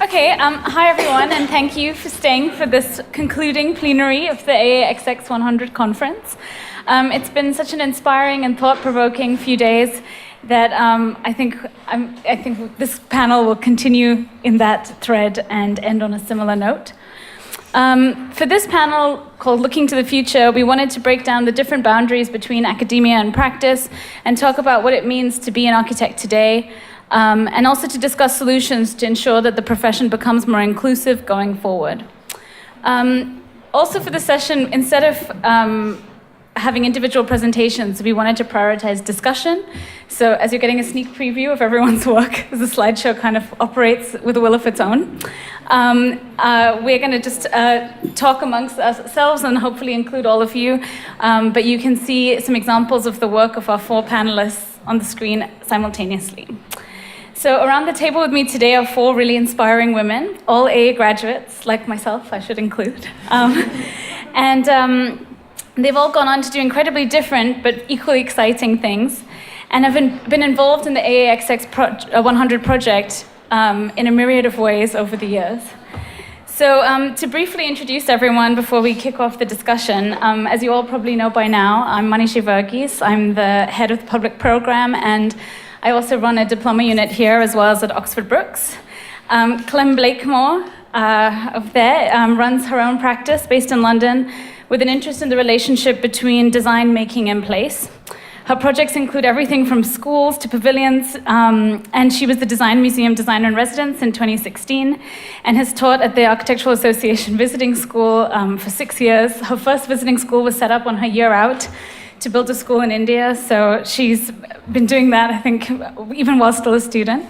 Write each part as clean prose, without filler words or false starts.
Okay, hi everyone, and thank you for staying for this concluding plenary of the AAXX 100 conference. It's been such an inspiring and thought-provoking few days that I think this panel will continue in that thread and end on a similar note. For this panel called Looking to the Future, we wanted to break down the different boundaries between academia and practice and talk about what it means to be an architect today, and also to discuss solutions to ensure that the profession becomes more inclusive going forward. Also for the session, instead of having individual presentations, we wanted to prioritize discussion. So as you're getting a sneak preview of everyone's work, as the slideshow kind of operates with a will of its own, we're going to just talk amongst ourselves and hopefully include all of you. But you can see some examples of the work of our four panelists on the screen simultaneously. So around the table with me today are four really inspiring women, all AA graduates, like myself, I should include. They've all gone on to do incredibly different but equally exciting things, and have been involved in the AAXX 100 project in a myriad of ways over the years. So to briefly introduce everyone before we kick off the discussion, as you all probably know by now, I'm Manijeh Verghese. I'm the head of the public program, and I also run a diploma unit here as well as at Oxford Brookes. Clem Blakemore over there runs her own practice based in London with an interest in the relationship between design, making, and place. Her projects include everything from schools to pavilions, and she was the Design Museum Designer in Residence in 2016 and has taught at the Architectural Association Visiting School for 6 years. Her first visiting school was set up on her year out to build a school in India, so she's been doing that, I think, even while still a student.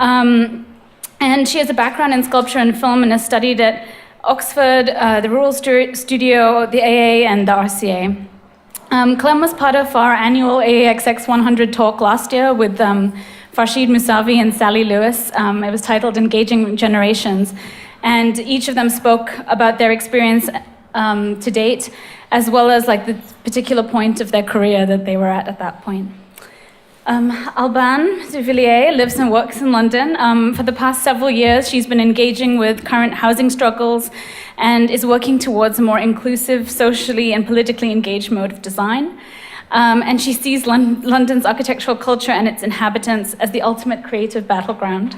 And she has a background in sculpture and film and has studied at Oxford, the Rural Studio, the AA, and the RCA. Clem was part of our annual AAXX 100 talk last year with Farshid Musavi and Sally Lewis. It was titled Engaging Generations, and each of them spoke about their experience to date, as well as like the particular point of their career that they were at that point. Albane Duvillier lives and works in London. For the past several years, she's been engaging with current housing struggles and is working towards a more inclusive, socially and politically engaged mode of design. And she sees London's architectural culture and its inhabitants as the ultimate creative battleground.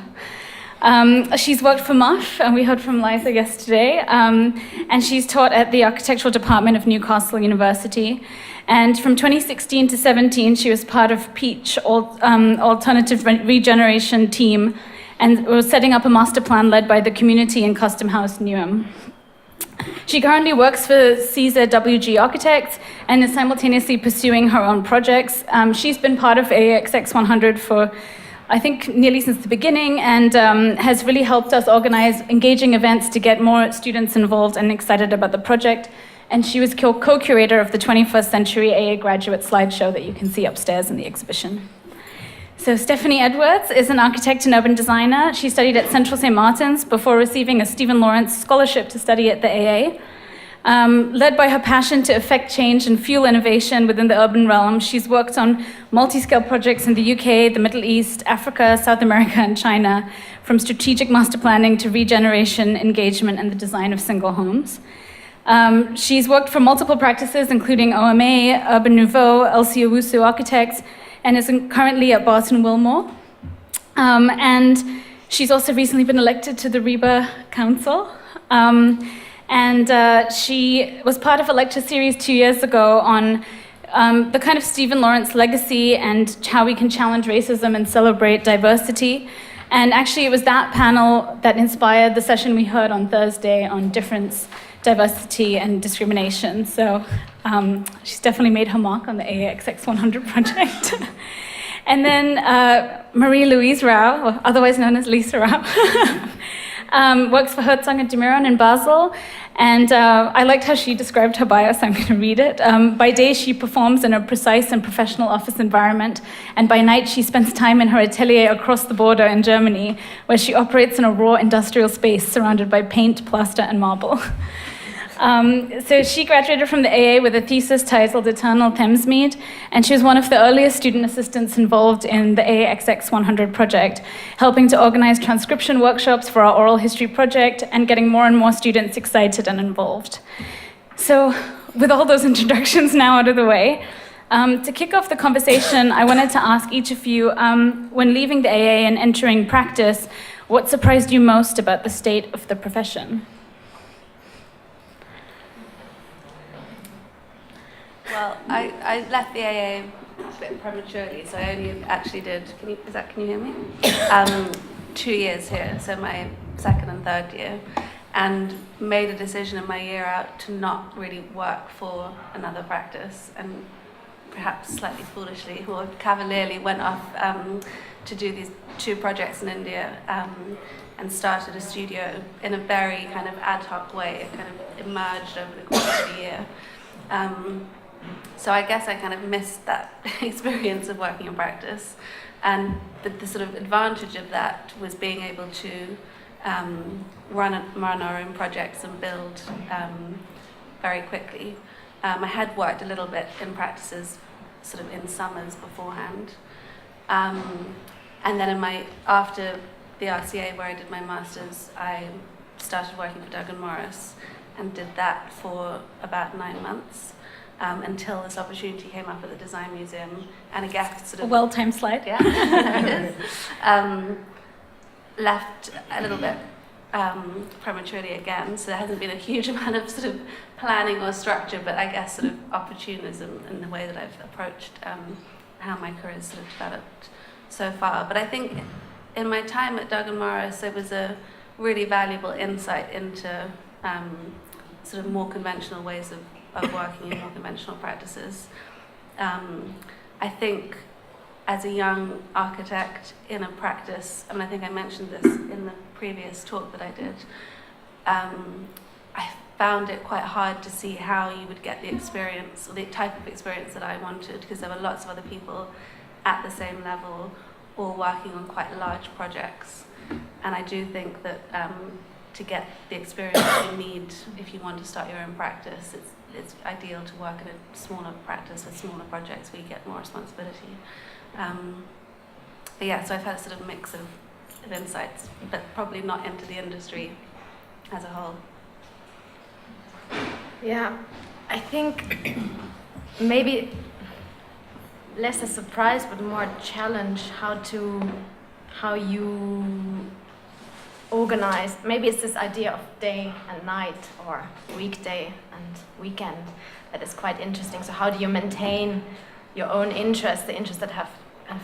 She's worked for MUF, and we heard from Liza yesterday, and she's taught at the Architectural Department of Newcastle University. And from 2016 to 17, she was part of Peach, Alternative Regeneration Team, and was setting up a master plan led by the community in Custom House Newham. She currently works for CZWG Architects and is simultaneously pursuing her own projects. She's been part of AAXX 100 for, I think, nearly since the beginning, and has really helped us organize engaging events to get more students involved and excited about the project. And she was co-curator of the 21st Century AA Graduate slideshow that you can see upstairs in the exhibition. So Stephanie Edwards is an architect and urban designer. She studied at Central St. Martin's before receiving a Stephen Lawrence scholarship to study at the AA. Led by her passion to effect change and fuel innovation within the urban realm, she's worked on multi-scale projects in the UK, the Middle East, Africa, South America, and China, from strategic master planning to regeneration, engagement, and the design of single homes. She's worked for multiple practices, including OMA, Urban Nouveau, LC Owusu Architects, and is currently at Barton Wilmore. And she's also recently been elected to the REBA Council. She was part of a lecture series 2 years ago on the kind of Stephen Lawrence legacy and how we can challenge racism and celebrate diversity. And actually, it was that panel that inspired the session we heard on Thursday on difference, diversity, and discrimination. So she's definitely made her mark on the AAXX 100 project. And then Marie-Louise Raue, or otherwise known as Lisa Raue, works for Herzog and de Meuron in Basel. And I liked how she described her bio, so I'm going to read it. By day, she performs in a precise and professional office environment, and by night, she spends time in her atelier across the border in Germany, where she operates in a raw industrial space surrounded by paint, plaster, and marble. So she graduated from the AA with a thesis titled Eternal Thamesmead, and she was one of the earliest student assistants involved in the AAXX 100 project, helping to organize transcription workshops for our oral history project and getting more and more students excited and involved. So with all those introductions now out of the way, to kick off the conversation, I wanted to ask each of you, when leaving the AA and entering practice, what surprised you most about the state of the profession? Well, I left the AA a bit prematurely, so I only actually did, can you hear me? 2 years here, so my second and third year, and made a decision in my year out to not really work for another practice, and perhaps slightly foolishly or cavalierly went off to do these 2 projects in India, and started a studio in a very kind of ad hoc way. It kind of emerged over the course of the year. So I guess I kind of missed that experience of working in practice, and the sort of advantage of that was being able to run our own projects and build very quickly. I had worked a little bit in practices sort of in summers beforehand, and then after the RCA where I did my master's, I started working for Doug and Morris and did that for about 9 months. Until this opportunity came up at the Design Museum, and I guess sort of... A well-timed slide. Yeah, there it is. Left a little bit prematurely again, so there hasn't been a huge amount of sort of planning or structure, but I guess sort of opportunism in the way that I've approached how my career has sort of developed so far. But I think in my time at Doug and Morris, there was a really valuable insight into sort of more conventional ways of working in more conventional practices. I think as a young architect in a practice, and I think I mentioned this in the previous talk that I did, I found it quite hard to see how you would get the experience, or the type of experience that I wanted, because there were lots of other people at the same level, all working on quite large projects. And I do think that to get the experience that you need if you want to start your own practice, it's ideal to work in a smaller practice with smaller projects where you get more responsibility. But yeah, so I've had a sort of mix of insights, but probably not into the industry as a whole. Yeah, I think maybe less a surprise, but more a challenge how you organize. Maybe it's this idea of day and night, or weekday and weekend, that is quite interesting. So how do you maintain your own interests, the interests that have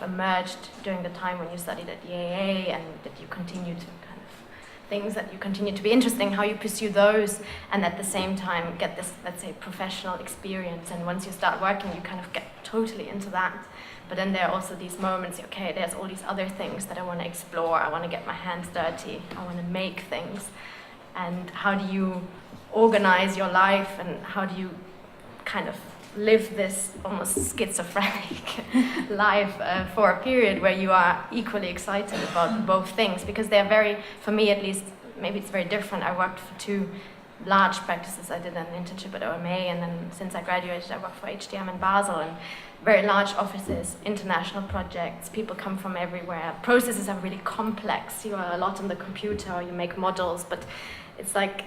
emerged during the time when you studied at the AA, and that you continue to kind of things that you continue to be interesting, how you pursue those, and at the same time get this, let's say, professional experience. And once you start working, you kind of get totally into that. But then there are also these moments, okay, there's all these other things that I want to explore. I want to get my hands dirty. I want to make things. And how do you organize your life, and how do you kind of live this almost schizophrenic life for a period where you are equally excited about both things? Because they're very, for me at least, maybe it's very different. I worked for 2 large practices. I did an internship at OMA, and then since I graduated, I worked for HDM in Basel, and very large offices, international projects, people come from everywhere. Processes are really complex. You are a lot on the computer, or you make models, but it's like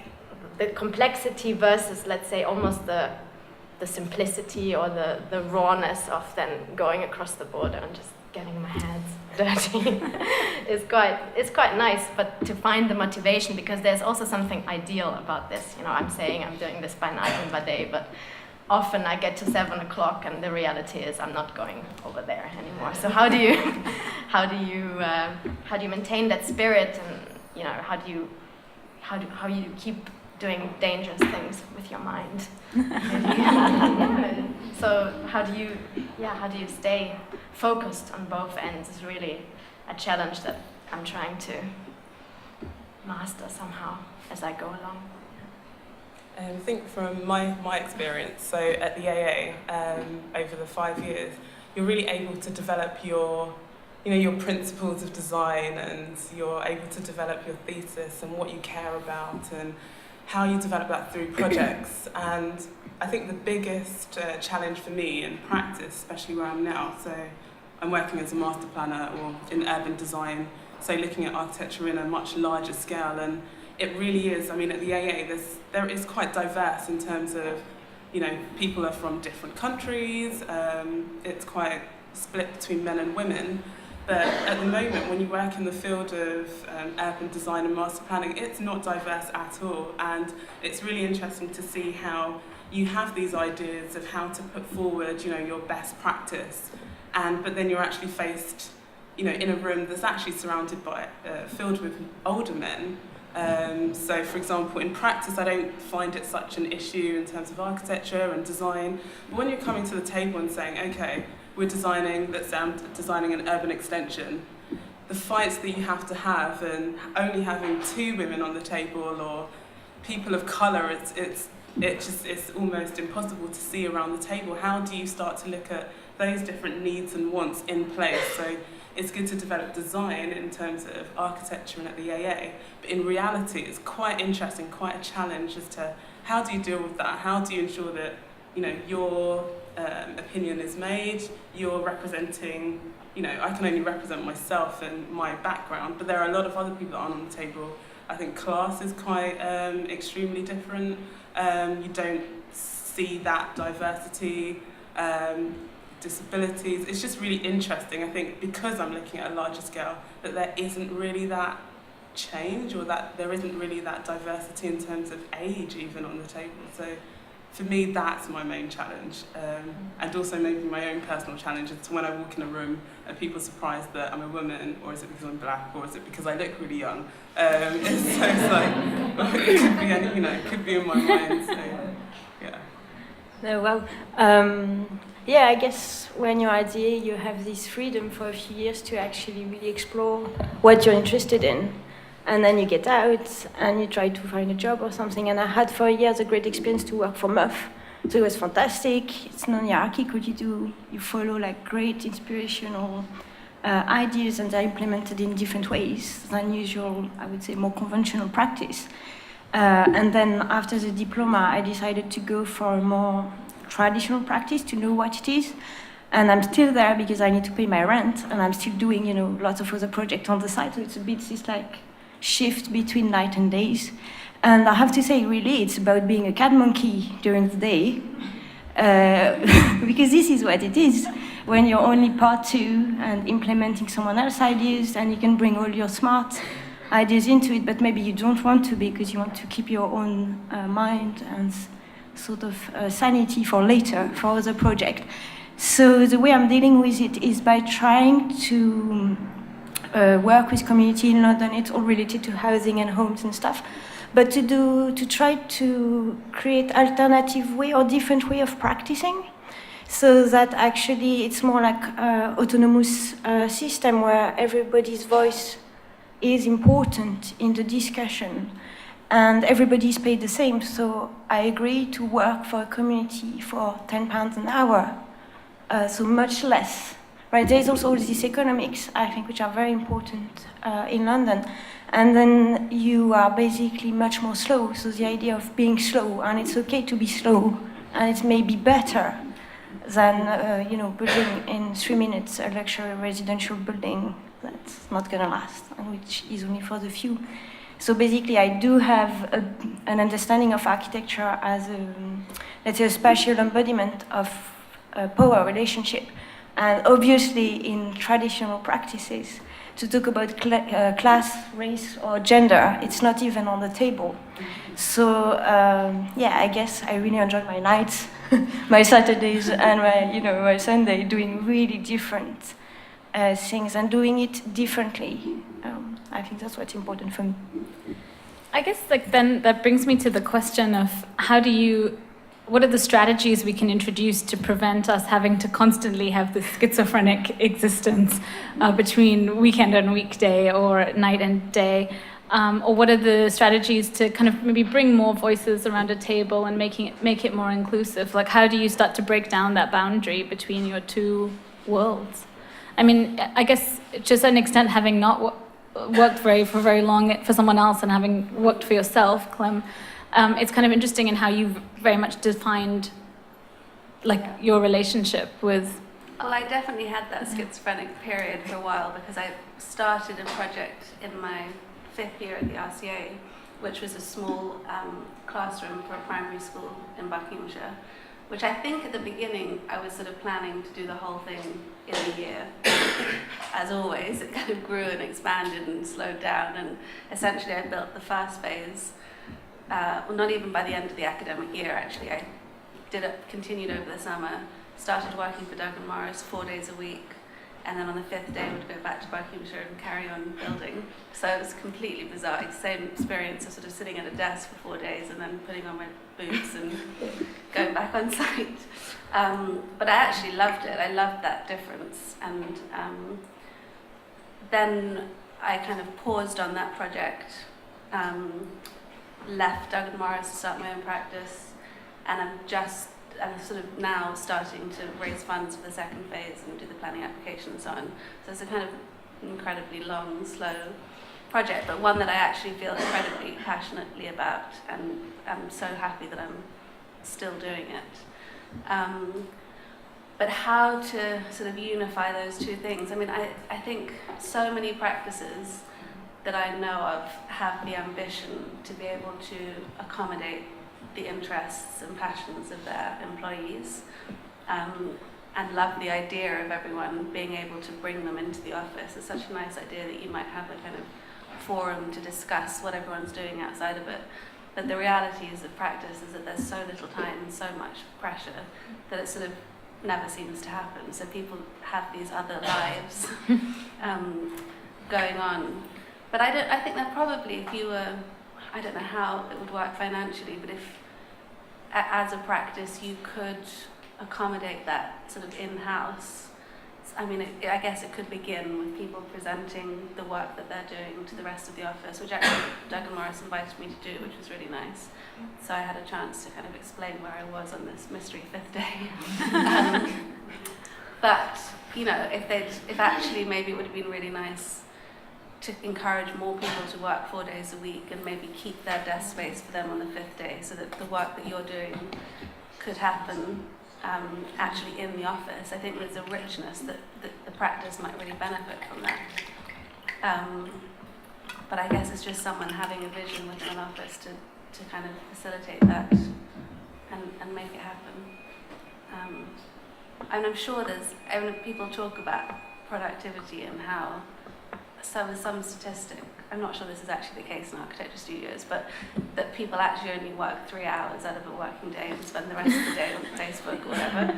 the complexity versus, let's say, almost the simplicity or the rawness of then going across the border and just getting my hands dirty is quite nice. But to find the motivation, because there's also something ideal about this. You know, I'm saying I'm doing this by night and by day, but often I get to 7 o'clock and the reality is I'm not going over there anymore. So how do you maintain that spirit, and you know, how you keep doing dangerous things with your mind? So how do you stay focused on both ends is really a challenge that I'm trying to master somehow as I go along. I think from my experience, so at the AA, over the 5 years, you're really able to develop your principles of design, and you're able to develop your thesis and what you care about and how you develop that through projects. And I think the biggest challenge for me in practice, especially where I'm now, so I'm working as a master planner or in urban design, so looking at architecture in a much larger scale, and it really is, I mean, at the AA, there is quite diverse in terms of, you know, people are from different countries, it's quite split between men and women, but at the moment when you work in the field of urban design and master planning, it's not diverse at all, and it's really interesting to see how you have these ideas of how to put forward, you know, your best practice, but then you're actually faced, you know, in a room that's actually surrounded by, filled with older men. So, for example, in practice, I don't find it such an issue in terms of architecture and design. But when you're coming to the table and saying, okay, we're designing, let's say I'm designing an urban extension, the fights that you have to have, and only having 2 women on the table or people of colour, it's almost impossible to see around the table. How do you start to look at those different needs and wants in place? So it's good to develop design in terms of architecture and at the AA, but in reality it's quite interesting, quite a challenge as to how do you deal with that? How do you ensure that, you know, your opinion is made, you're representing, you know, I can only represent myself and my background, but there are a lot of other people that aren't on the table. I think class is quite extremely different. You don't see that diversity, disabilities. It's just really interesting, I think, because I'm looking at a larger scale, that there isn't really that change, or that there isn't really that diversity in terms of age even on the table. So for me, that's my main challenge, and also maybe my own personal challenge is to when I walk in a room, are people surprised that I'm a woman, or is it because I'm black, or is it because I look really young? It's like, well, it could be any, you know, it could be in my mind. So yeah. No, well, yeah, I guess when you're at the A, you have this freedom for a few years to actually really explore what you're interested in. And then you get out and you try to find a job or something. And I had for years a great experience to work for MUF. So it was fantastic. It's non-hierarchical. You follow like great inspirational ideas, and they're implemented in different ways than usual, I would say, more conventional practice. And then after the diploma, I decided to go for a more traditional practice to know what it is. And I'm still there because I need to pay my rent, and I'm still doing, you know, lots of other projects on the side. So it's a bit this like shift between night and days. And I have to say, really, it's about being a cat monkey during the day, because this is what it is. When you're only part 2 and implementing someone else's ideas, and you can bring all your smart ideas into it, but maybe you don't want to because you want to keep your own mind and sort of sanity for later, for other project. So the way I'm dealing with it is by trying to work with community in London. It's all related to housing and homes and stuff, but to try to create alternative way or different way of practicing, so that actually it's more like autonomous system where everybody's voice is important in the discussion, and everybody's paid the same. So I agree to work for a community for £10 an hour, so much less. Right, there's also all these economics, I think, which are very important in London. And then you are basically much more slow. So the idea of being slow, and it's okay to be slow, and it's maybe better than building in 3 minutes a luxury residential building that's not going to last, and which is only for the few. So basically, I do have an understanding of architecture as let's say, a spatial embodiment of a power relationship. And obviously, in traditional practices, to talk about class, race, or gender, it's not even on the table. So yeah, I guess I really enjoy my nights, my Saturdays, and my Sunday, doing really different things and doing it differently. I think that's what's important for me. I guess then that brings me to the question of what are the strategies we can introduce to prevent us having to constantly have this schizophrenic existence between weekend and weekday, or night and day? Or what are the strategies to kind of maybe bring more voices around a table and make it more inclusive? Like, how do you start to break down that boundary between your two worlds? I mean, I guess to a certain extent, having not worked for very long for someone else and having worked for yourself, Clem, it's kind of interesting in how you've very much defined like your relationship with. Well, I definitely had that schizophrenic period for a while because I started a project in my 5th year at the RCA, which was a small classroom for a primary school in Buckinghamshire, which I think at the beginning I was sort of planning to do the whole thing in a year. As always, it kind of grew and expanded and slowed down, and essentially I built the first phase, well, not even by the end of the academic year actually. I continued over the summer, started working for Doug and Morris 4 days a week, and then on the 5th day would go back to Buckinghamshire and carry on building. So it was completely bizarre. It's the same experience of sort of sitting at a desk for 4 days and then putting on my boots and going back on site. But I actually loved it. I loved that difference. And then I kind of paused on that project, left Doug and Morris to start my own practice, and I'm sort of now starting to raise funds for the second phase and do the planning application and so on. So it's a kind of incredibly long, slow project, but one that I actually feel incredibly passionately about, and I'm so happy that I'm still doing it. But how to sort of unify those two things? I mean, I think so many practices that I know of have the ambition to be able to accommodate the interests and passions of their employees, and love the idea of everyone being able to bring them into the office. It's such a nice idea that you might have a kind of forum to discuss what everyone's doing outside of it. But the reality is of practice is that there's so little time and so much pressure that it sort of never seems to happen. So people have these other lives going on. But I think that probably if you were, I don't know how it would work financially, but if as a practice you could accommodate that sort of in-house, I mean, I guess it could begin with people presenting the work that they're doing to the rest of the office, which actually Doug and Morris invited me to do, which was really nice. So I had a chance to kind of explain where I was on this mystery 5th day. But, you know, if actually maybe it would have been really nice to encourage more people to work 4 days a week and maybe keep their desk space for them on the 5th day, so that the work that you're doing could happen actually in the office. I think there's a richness that the practice might really benefit from that. But I guess it's just someone having a vision within an office to kind of facilitate that and make it happen. And I'm sure people talk about productivity and how some statistic, I'm not sure this is actually the case in architecture studios, but that people actually only work 3 hours out of a working day and spend the rest of the day on Facebook or whatever.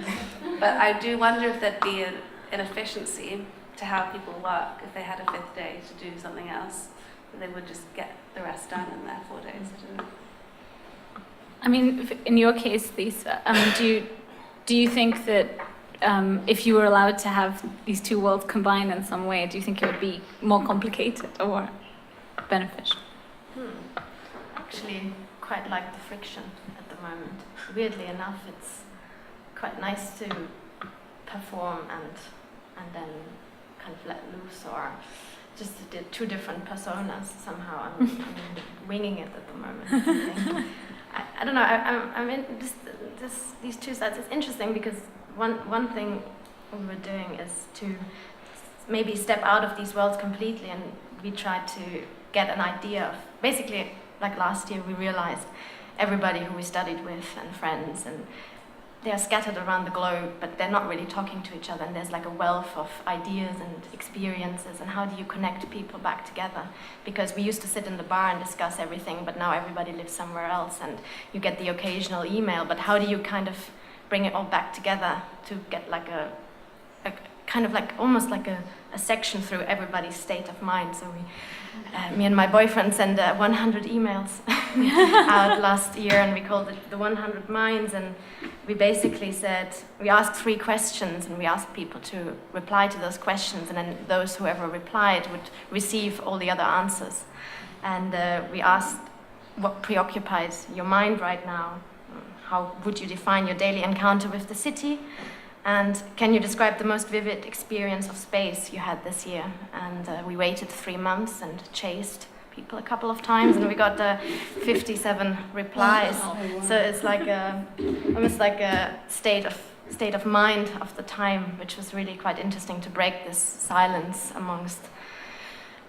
But I do wonder if there'd be an efficiency to how people work if they had a 5th day to do something else, that they would just get the rest done in their 4 days. I mean, in your case, Lisa, do you think that if you were allowed to have these two worlds combined in some way, do you think it would be more complicated or beneficial? Actually, quite like the friction at the moment. Weirdly enough, it's quite nice to perform and then kind of let loose, or just two different personas. Somehow I'm winging it at the moment. I don't know. I'm in these two sides. It's interesting because one thing we were doing is to maybe step out of these worlds completely, and we tried to get an idea of, basically, like last year we realized everybody who we studied with and friends, and they're scattered around the globe, but they're not really talking to each other, and there's like a wealth of ideas and experiences, and how do you connect people back together? Because we used to sit in the bar and discuss everything, but now everybody lives somewhere else, and you get the occasional email, but how do you kind of bring it all back together to get like a kind of like almost like a section through everybody's state of mind? So me and my boyfriend sent 100 emails out last year, and we called it the 100 Minds, and we basically said, we asked 3 questions, and we asked people to reply to those questions, and then those whoever replied would receive all the other answers. And we asked, what preoccupies your mind right now? How would you define your daily encounter with the city? And can you describe the most vivid experience of space you had this year? And we waited 3 months and chased people a couple of times, and we got 57 replies. So it's like almost like a state of mind of the time, which was really quite interesting to break this silence amongst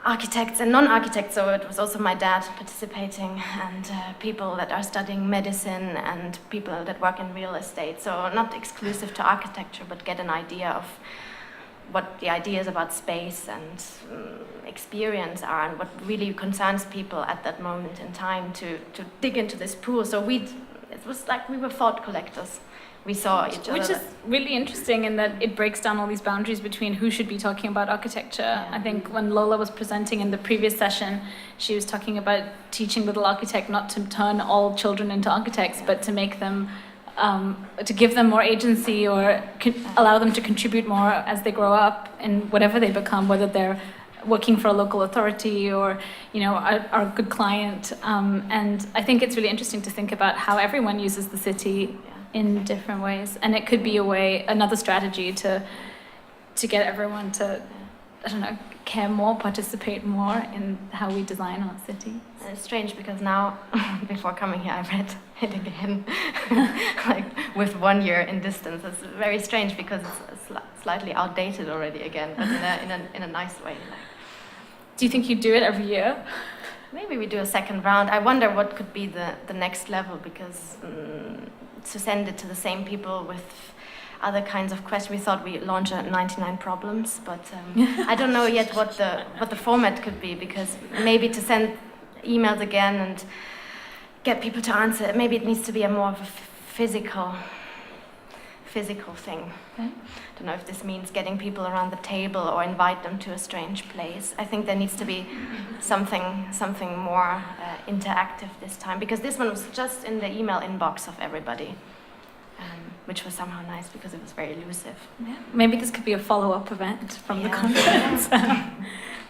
architects and non-architects. So it was also my dad participating, and people that are studying medicine, and people that work in real estate. So not exclusive to architecture, but get an idea of what the ideas about space and experience are, and what really concerns people at that moment in time, to dig into this pool. So it was like we were thought collectors. We saw each other. Which is really interesting in that it breaks down all these boundaries between who should be talking about architecture. Yeah. I think when Lola was presenting in the previous session, she was talking about teaching Little Architect not to turn all children into architects, but to make them, to give them more agency, or allow them to contribute more as they grow up in whatever they become, whether they're working for a local authority or, are a good client. And I think it's really interesting to think about how everyone uses the city in different ways, and it could be another strategy to get everyone to, care more, participate more in how we design our city. And it's strange because now, before coming here, I read it again, like with 1 year in distance. It's very strange because it's slightly outdated already again, but in a nice way. Do you think you do it every year? Maybe we do a second round. I wonder what could be the next level, because to send it to the same people with other kinds of questions. We thought we'd launch 99 problems, but I don't know yet what the format could be, because maybe to send emails again and get people to answer, maybe it needs to be a more of a physical thing. Okay. I don't know if this means getting people around the table or invite them to a strange place. I think there needs to be something more interactive this time, because this one was just in the email inbox of everybody, which was somehow nice because it was very elusive. Yeah. Maybe this could be a follow-up event from the conference.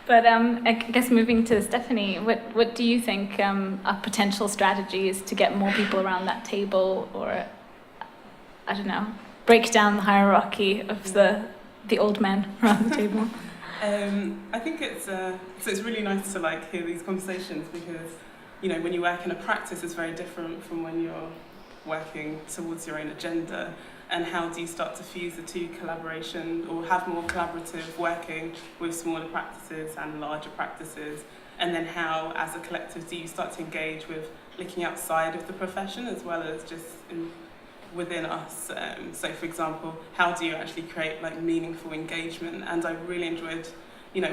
But I guess moving to Stephanie, what do you think are potential strategies to get more people around that table, or break down the hierarchy of the old men around the table? I think it's really nice to hear these conversations, because when you work in a practice, it's very different from when you're working towards your own agenda. And how do you start to fuse the two, collaboration, or have more collaborative working with smaller practices and larger practices? And then how, as a collective, do you start to engage with looking outside of the profession as well as just within us? So, for example, how do you actually create meaningful engagement? And I really enjoyed,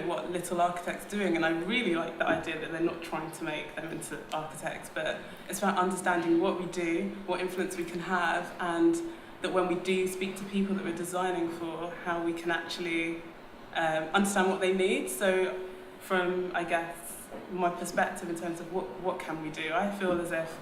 what Little Architect's doing, and I really like the idea that they're not trying to make them into architects, but it's about understanding what we do, what influence we can have, and that when we do speak to people that we're designing for, how we can actually understand what they need. So from, I guess, my perspective in terms of what can we do, I feel as if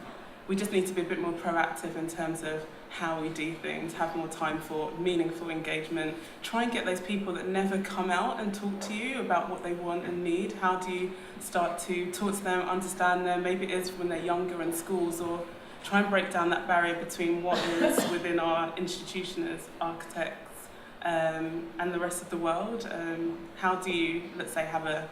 we just need to be a bit more proactive in terms of how we do things, have more time for meaningful engagement, try and get those people that never come out and talk to you about what they want and need. How do you start to talk to them, understand them? Maybe it is when they're younger in schools, or try and break down that barrier between what is within our institution as architects and the rest of the world. How do you, let's say, have a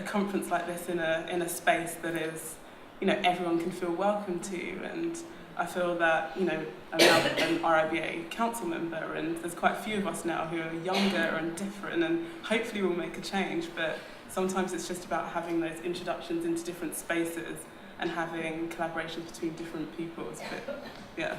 conference like this in a space that is, everyone can feel welcome to? And I feel that, I'm now an RIBA council member, and there's quite a few of us now who are younger and different, and hopefully we'll make a change. But sometimes it's just about having those introductions into different spaces and having collaborations between different peoples. But yeah.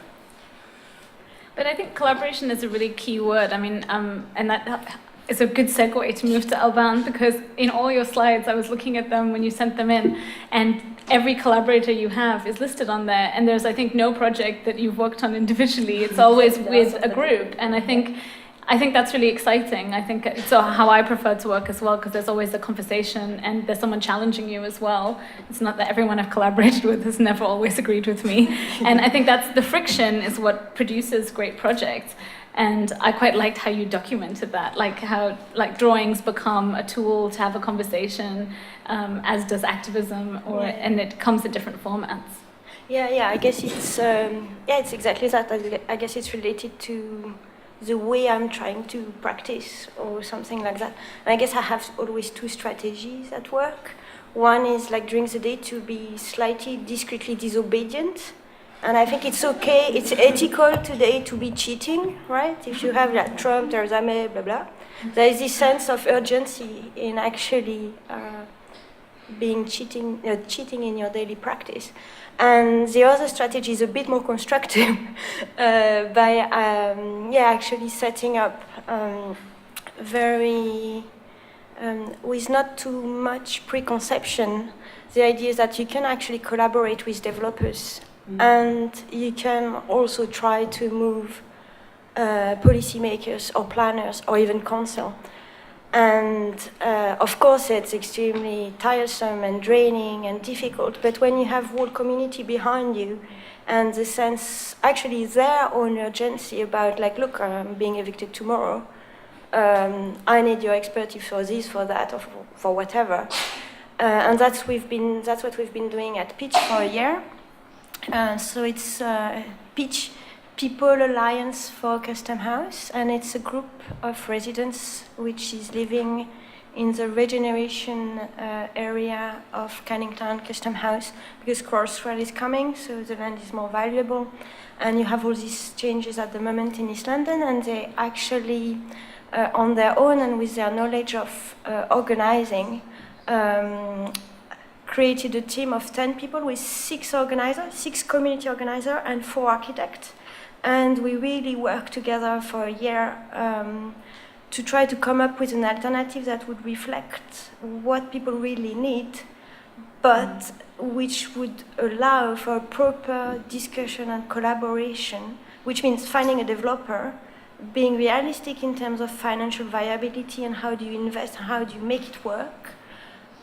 But I think collaboration is a really key word. I mean, and that is a good segue to move to Albane, because in all your slides, I was looking at them when you sent them in, and every collaborator you have is listed on there. And there's, I think, no project that you've worked on individually. It's always with a group. And I think that's really exciting. I think it's how I prefer to work as well, because there's always a conversation and there's someone challenging you as well. It's not that everyone I've collaborated with has never always agreed with me. And I think that's the friction is what produces great projects. And I quite liked how you documented that, how drawings become a tool to have a conversation, as does activism, and it comes in different formats. Yeah. I guess it's exactly that. I guess it's related to the way I'm trying to practice or something like that. And I guess I have always two strategies at work. One is like during the day to be slightly discreetly disobedient. And I think it's okay, it's ethical today to be cheating, right? If you have like Trump, Theresa May, blah, blah. There is this sense of urgency in actually being cheating in your daily practice. And the other strategy is a bit more constructive by actually setting up with not too much preconception, the idea is that you can actually collaborate with developers and you can also try to move policymakers or planners or even council. And of course it's extremely tiresome and draining and difficult, but when you have whole community behind you and the sense, actually their own urgency about like, look, I'm being evicted tomorrow, I need your expertise for this, for that, or for whatever. And that's what we've been doing at Pitch for a year. So it's Pitch People Alliance for Custom House, and it's a group of residents which is living in the regeneration area of Cannington Custom House, because Crossrail is coming, so the land is more valuable, and you have all these changes at the moment in East London, and they actually, on their own and with their knowledge of organizing, created a team of 10 people with 6 organizers, 6 community organizers and 4 architects. And we really worked together for a year to try to come up with an alternative that would reflect what people really need, but which would allow for proper discussion and collaboration, which means finding a developer, being realistic in terms of financial viability and how do you invest, how do you make it work,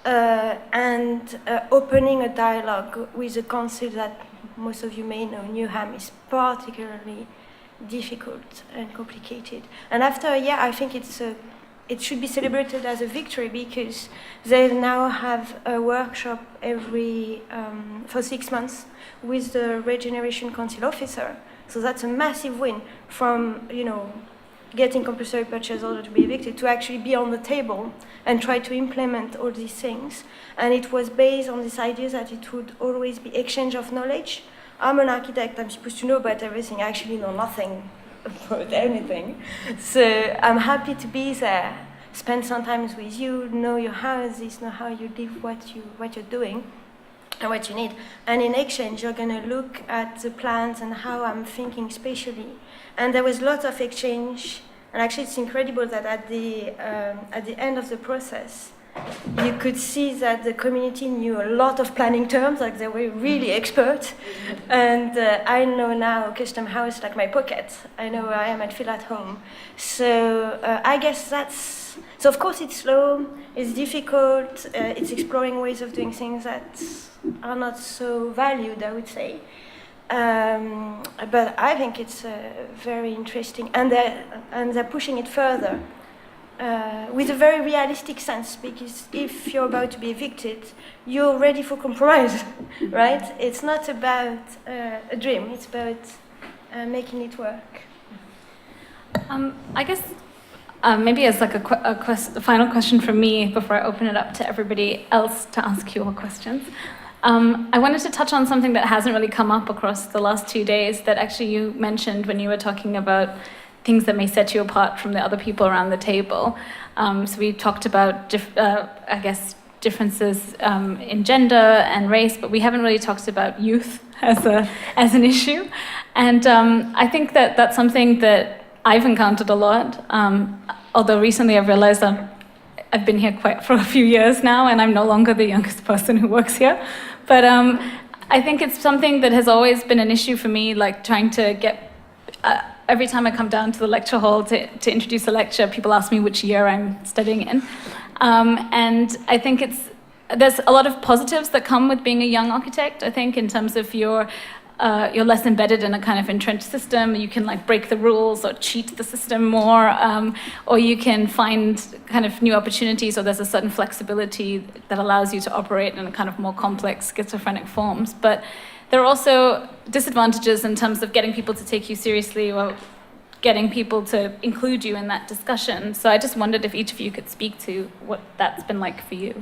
and opening a dialogue with a council that most of you may know, Newham, is particularly difficult and complicated. And after a year, I think it should be celebrated as a victory, because they now have a workshop for 6 months with the Regeneration Council officer. So that's a massive win from, getting compulsory purchase order to be evicted to actually be on the table and try to implement all these things. And it was based on this idea that it would always be exchange of knowledge. I'm an architect, I'm supposed to know about everything. I actually know nothing about anything. So I'm happy to be there, spend some time with you, know your houses, know how you live, what you're doing, and what you need. And in exchange, you're going to look at the plans and how I'm thinking spatially. And there was lots of exchange. And actually, it's incredible that at the end of the process, you could see that the community knew a lot of planning terms, like they were really expert. And I know now Custom House like my pocket. I know where I am and feel at home. So I guess that's... So of course it's slow, it's difficult, it's exploring ways of doing things that are not so valued, I would say. But I think it's very interesting. And they're pushing it further. With a very realistic sense, because if you're about to be evicted, you're ready for compromise, right? It's not about a dream, it's about making it work. I guess maybe as like a final question from me before I open it up to everybody else to ask your questions. I wanted to touch on something that hasn't really come up across the last 2 days that actually you mentioned when you were talking about things that may set you apart from the other people around the table. So we talked about, differences in gender and race, but we haven't really talked about youth as an issue. And I think that that's something that I've encountered a lot. Although recently I've realized I've been here for a few years now, and I'm no longer the youngest person who works here. But I think it's something that has always been an issue for me, like trying to get... every time I come down to the lecture hall to introduce a lecture, people ask me which year I'm studying in. And I think there's a lot of positives that come with being a young architect, I think, in terms of you're less embedded in a kind of entrenched system. You can like break the rules or cheat the system more, or you can find kind of new opportunities, or there's a certain flexibility that allows you to operate in a kind of more complex schizophrenic forms. But there are also disadvantages in terms of getting people to take you seriously or getting people to include you in that discussion. So I just wondered if each of you could speak to what that's been like for you.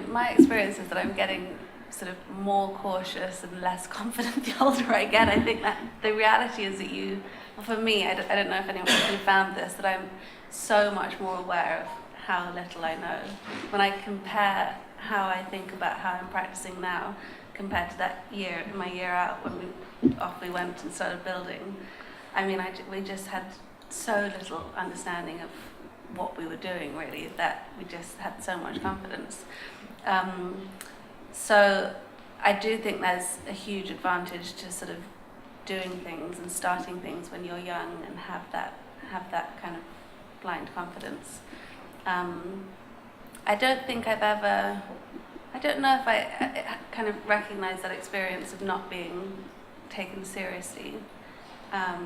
My experience is that I'm getting sort of more cautious and less confident the older I get. I think that the reality is that for me, I don't know if anyone actually found this, that I'm so much more aware of how little I know. When I compare how I think about how I'm practicing now compared to that year, my year out when we went and started building, I mean, we just had so little understanding of what we were doing, really, that we just had so much confidence. So I do think there's a huge advantage to sort of doing things and starting things when you're young and have that kind of blind confidence. I don't know if I kind of recognize that experience of not being taken seriously. I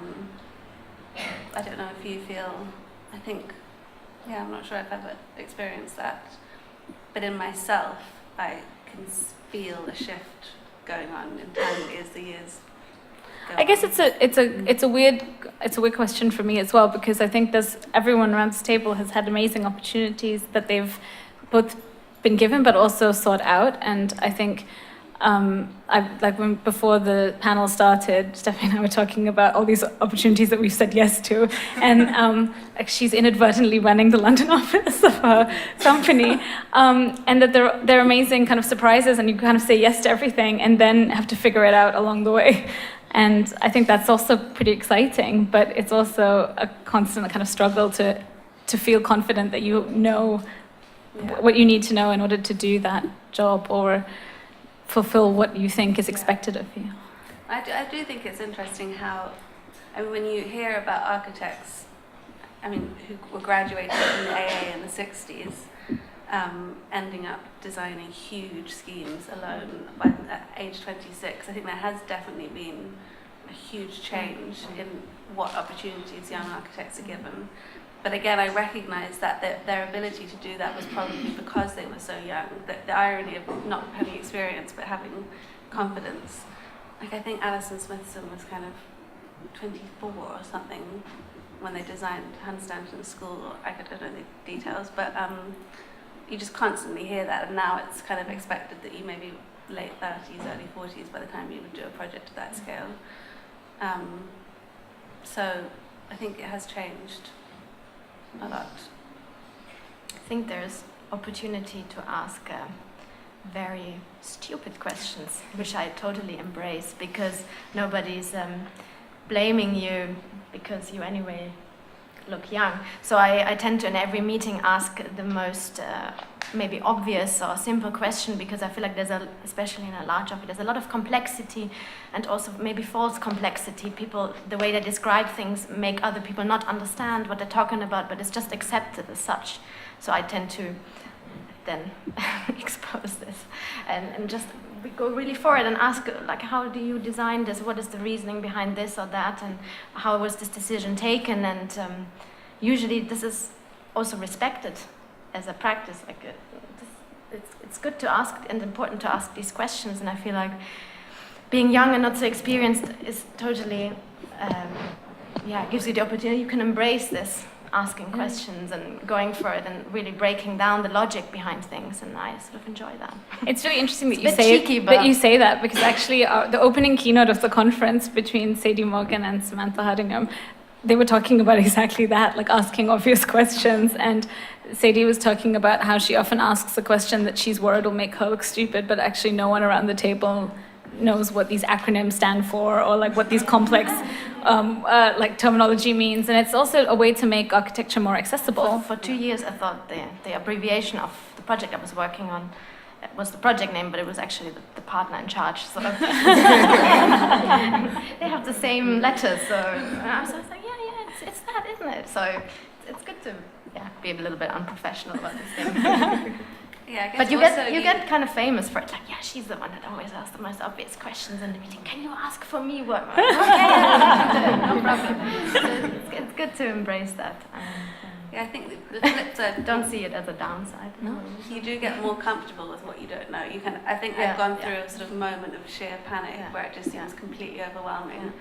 don't know if you feel, I'm not sure if I've ever experienced that, but in myself, I can feel a shift going on in time as the years go I guess on. it's a weird question for me as well, because I think everyone around this table has had amazing opportunities that they've both been given but also sought out, and I think before the panel started, Stephanie and I were talking about all these opportunities that we've said yes to, and she's inadvertently running the London office of her company, and that they're amazing kind of surprises, and you kind of say yes to everything and then have to figure it out along the way. And I think that's also pretty exciting, but it's also a constant kind of struggle to feel confident that you know what you need to know in order to do that job or fulfill what you think is expected of you. I do think it's interesting how, when you hear about architects, who were graduated from the AA in the 60s, ending up designing huge schemes alone at age 26, I think there has definitely been a huge change in what opportunities young architects are given. But again, I recognise that their ability to do that was probably because they were so young. The irony of not having experience but having confidence. Like, I think Alison Smithson was kind of 24 or something when they designed Hunstanton School. I don't know the details, but you just constantly hear that, and now it's kind of expected that you may be late 30s, early 40s by the time you would do a project of that scale. So I think it has changed a lot. I think there's opportunity to ask very stupid questions, which I totally embrace, because nobody's blaming you because you anyway look young. So I tend to, in every meeting, ask the most maybe obvious or simple question, because I feel like especially in a large office, there's a lot of complexity and also maybe false complexity. People, the way they describe things make other people not understand what they're talking about, but it's just accepted as such. So I tend to then expose this and just go really for it and ask, like, how do you design this? What is the reasoning behind this or that? And how was this decision taken? And usually this is also respected as a practice. Like, it's good to ask and important to ask these questions. And I feel like being young and not so experienced is totally, gives you the opportunity. You can embrace this, asking questions and going for it and really breaking down the logic behind things, and I sort of enjoy that. It's really interesting that you say that, because actually the opening keynote of the conference between Sadie Morgan and Samantha Hardingham, they were talking about exactly that, like asking obvious questions, and Sadie was talking about how she often asks a question that she's worried will make her look stupid, but actually no one around the table knows what these acronyms stand for, or like what these complex like terminology means. And it's also a way to make architecture more accessible. For 2 years I thought the abbreviation of the project I was working on was the project name, but it was actually the partner in charge. So they have the same letters, so I was like, it's that, isn't it? So it's good to be a little bit unprofessional about this thing. Yeah, I guess but you also get kind of famous for it. Like, she's the one that always asks the most obvious questions in the meeting. Can you ask for me what? Okay, no problem. So it's good to embrace that. I think the flip side. Don't see it as a downside. No. You do get more comfortable with what you don't know. I think I've gone through a sort of moment of sheer panic where it just seems completely overwhelming.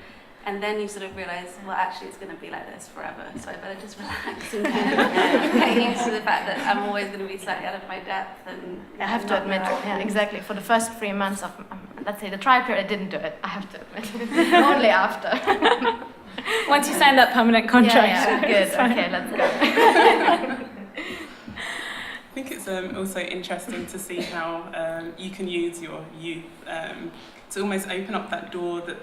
And then you sort of realise, well, actually, it's going to be like this forever, so I better just relax and kind of get used to the fact that I'm always going to be slightly out of my depth. And I have to admit, yeah, exactly. For the first 3 months of, let's say, the trial period, I didn't do it. I have to admit, only after. Once you sign that permanent contract. Yeah, good. Okay, let's go. I think it's also interesting to see how you can use your youth to almost open up that door that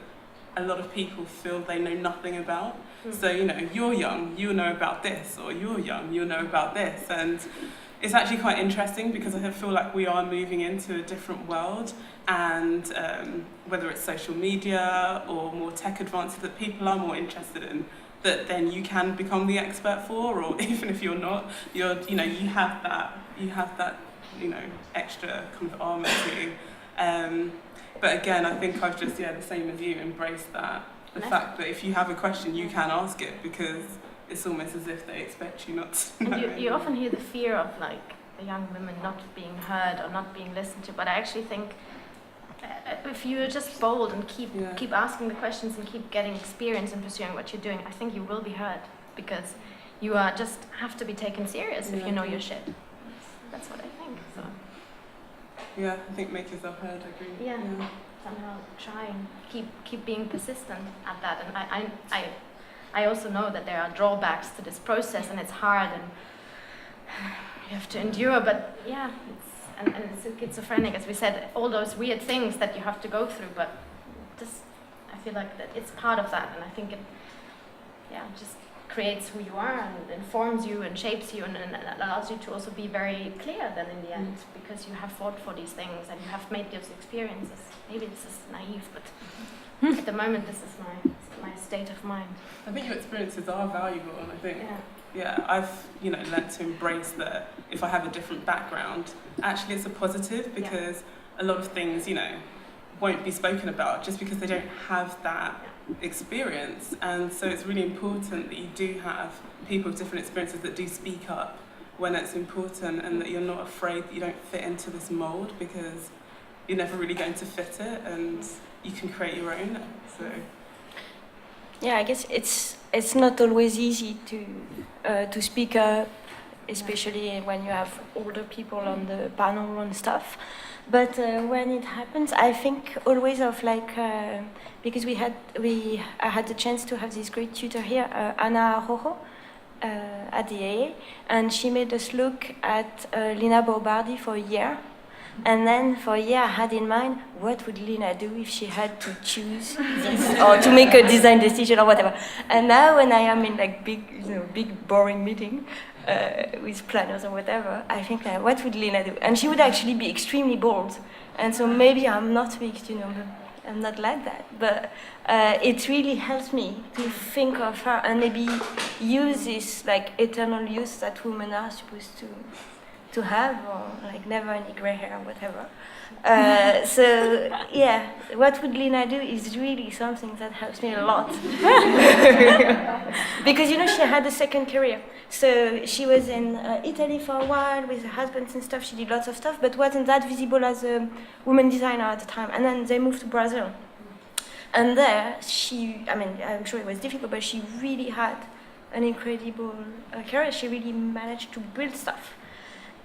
a lot of people feel they know nothing about. So, you know, you're young, you know about this, or you're young, you know about this. And it's actually quite interesting because I feel like we are moving into a different world, and whether it's social media or more tech advances that people are more interested in, that then you can become the expert for, or even if you're not, you have that extra kind of armour to. But again, I think I've just, the same as you, embraced that. The fact that if you have a question, you can ask it, because it's almost as if they expect you not to know. And you often hear the fear of, like, the young women not being heard or not being listened to, but I actually think if you're just bold and keep asking the questions and keep getting experience in pursuing what you're doing, I think you will be heard, because you are just have to be taken serious if you know your shit. That's what I think. So. Yeah, I think make yourself heard, I agree. Yeah. Somehow try and keep being persistent at that. And I also know that there are drawbacks to this process, and it's hard and you have to endure, but yeah, it's schizophrenic, as we said, all those weird things that you have to go through, but just I feel like that it's part of that, and I think it just creates who you are and informs you and shapes you and allows you to also be very clear then in the end, because you have fought for these things and you have made those experiences. Maybe this is naive, but at the moment this is my state of mind. I think your experiences are valuable, and I think I've learnt to embrace that if I have a different background, actually it's a positive, because a lot of things won't be spoken about just because they don't have that experience. And so it's really important that you do have people with different experiences that do speak up when it's important, and that you're not afraid that you don't fit into this mold, because you're never really going to fit it, and you can create your own. So yeah, I guess it's not always easy to speak up, especially when you have older people on the panel and stuff. But when it happens, I think always of like, because I had the chance to have this great tutor here, Anna Rojo, at the AA, and she made us look at Lina Bobardi for a year. And then for a year I had in mind, what would Lina do if she had to choose this or to make a design decision or whatever. And now when I am in like big boring meeting with planners or whatever, I think like, what would Lina do? And she would actually be extremely bold. And so maybe I'm not weak, I'm not like that. But it really helps me to think of her and maybe use this like eternal youth that women are supposed to have, or like never any grey hair or whatever. So yeah, what would Lina do is really something that helps me a lot. Because she had a second career. So she was in Italy for a while with her husband and stuff. She did lots of stuff, but wasn't that visible as a woman designer at the time. And then they moved to Brazil. And there I'm sure it was difficult, but she really had an incredible career. She really managed to build stuff.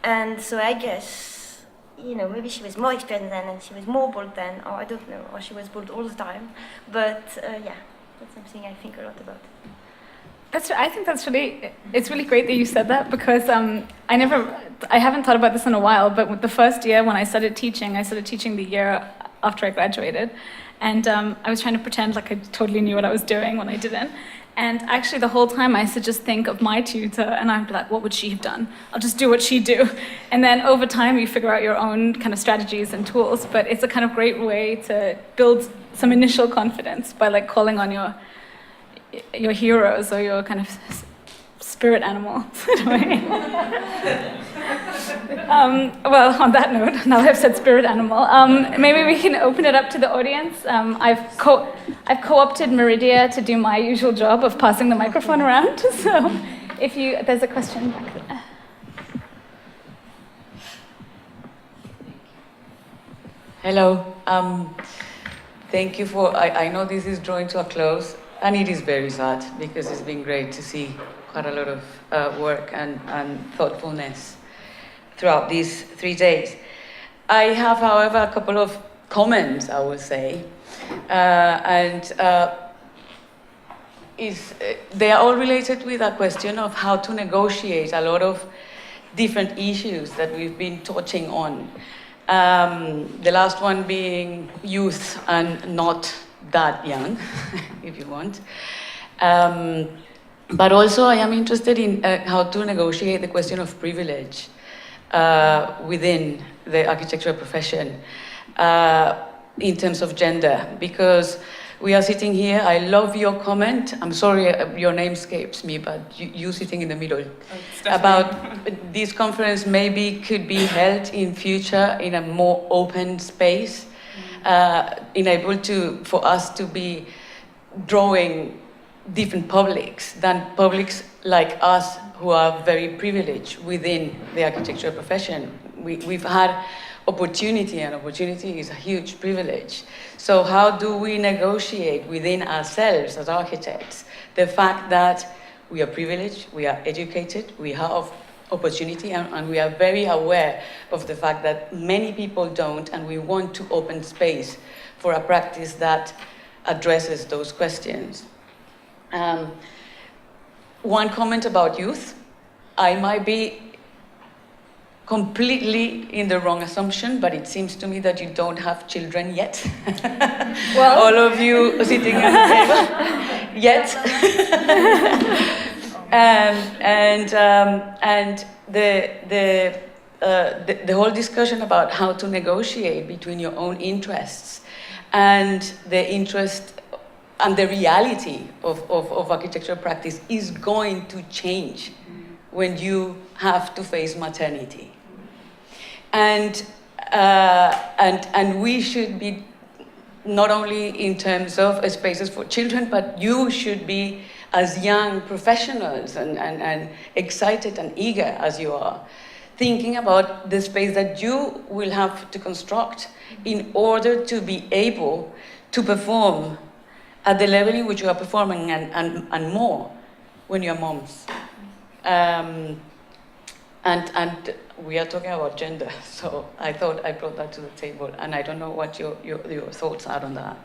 And so I guess, maybe she was more experienced then and she was more bold then, or I don't know, or she was bold all the time. But that's something I think a lot about. I think it's really great that you said that, because I haven't thought about this in a while, but with the first year when I started teaching the year after I graduated. And I was trying to pretend like I totally knew what I was doing when I didn't. And actually the whole time I used to just think of my tutor, and I'd be like, what would she have done? I'll just do what she'd do. And then over time you figure out your own kind of strategies and tools, but it's a kind of great way to build some initial confidence by like calling on your heroes or your kind of spirit animal. Well, on that note, now that I've said spirit animal, maybe we can open it up to the audience. I've co-opted Marie-Louise to do my usual job of passing the microphone around. So there's a question back there. Hello. Thank you for, I know this is drawing to a close, And it is very sad because it's been great to see quite a lot of work and thoughtfulness throughout these 3 days. I have, however, a couple of comments, I would say, they are all related with a question of how to negotiate a lot of different issues that we've been touching on. The last one being youth and not that young, if you want. But also I am interested in how to negotiate the question of privilege within the architectural profession in terms of gender, because we are sitting here. I love your comment. I'm sorry, your name escapes me, but you sitting in the middle. About this conference maybe could be held in future in a more open space, for us to be drawing different publics than publics like us who are very privileged within the architectural profession. We've had opportunity, and opportunity is a huge privilege. So how do we negotiate within ourselves as architects the fact that we are privileged, we are educated, we have opportunity, and we are very aware of the fact that many people don't, and we want to open space for a practice that addresses those questions. One comment about youth. I might be completely in the wrong assumption, but it seems to me that you don't have children yet. Well, all of you sitting at the table, yet. And the whole discussion about how to negotiate between your own interests and the interest and the reality of architectural practice is going to change when you have to face maternity. And we should be, not only in terms of spaces for children, but you should be, as young professionals and excited and eager as you are, thinking about the space that you will have to construct in order to be able to perform at the level in which you are performing and more when you're moms. And we are talking about gender, so I thought I brought that to the table, and I don't know what your thoughts are on that.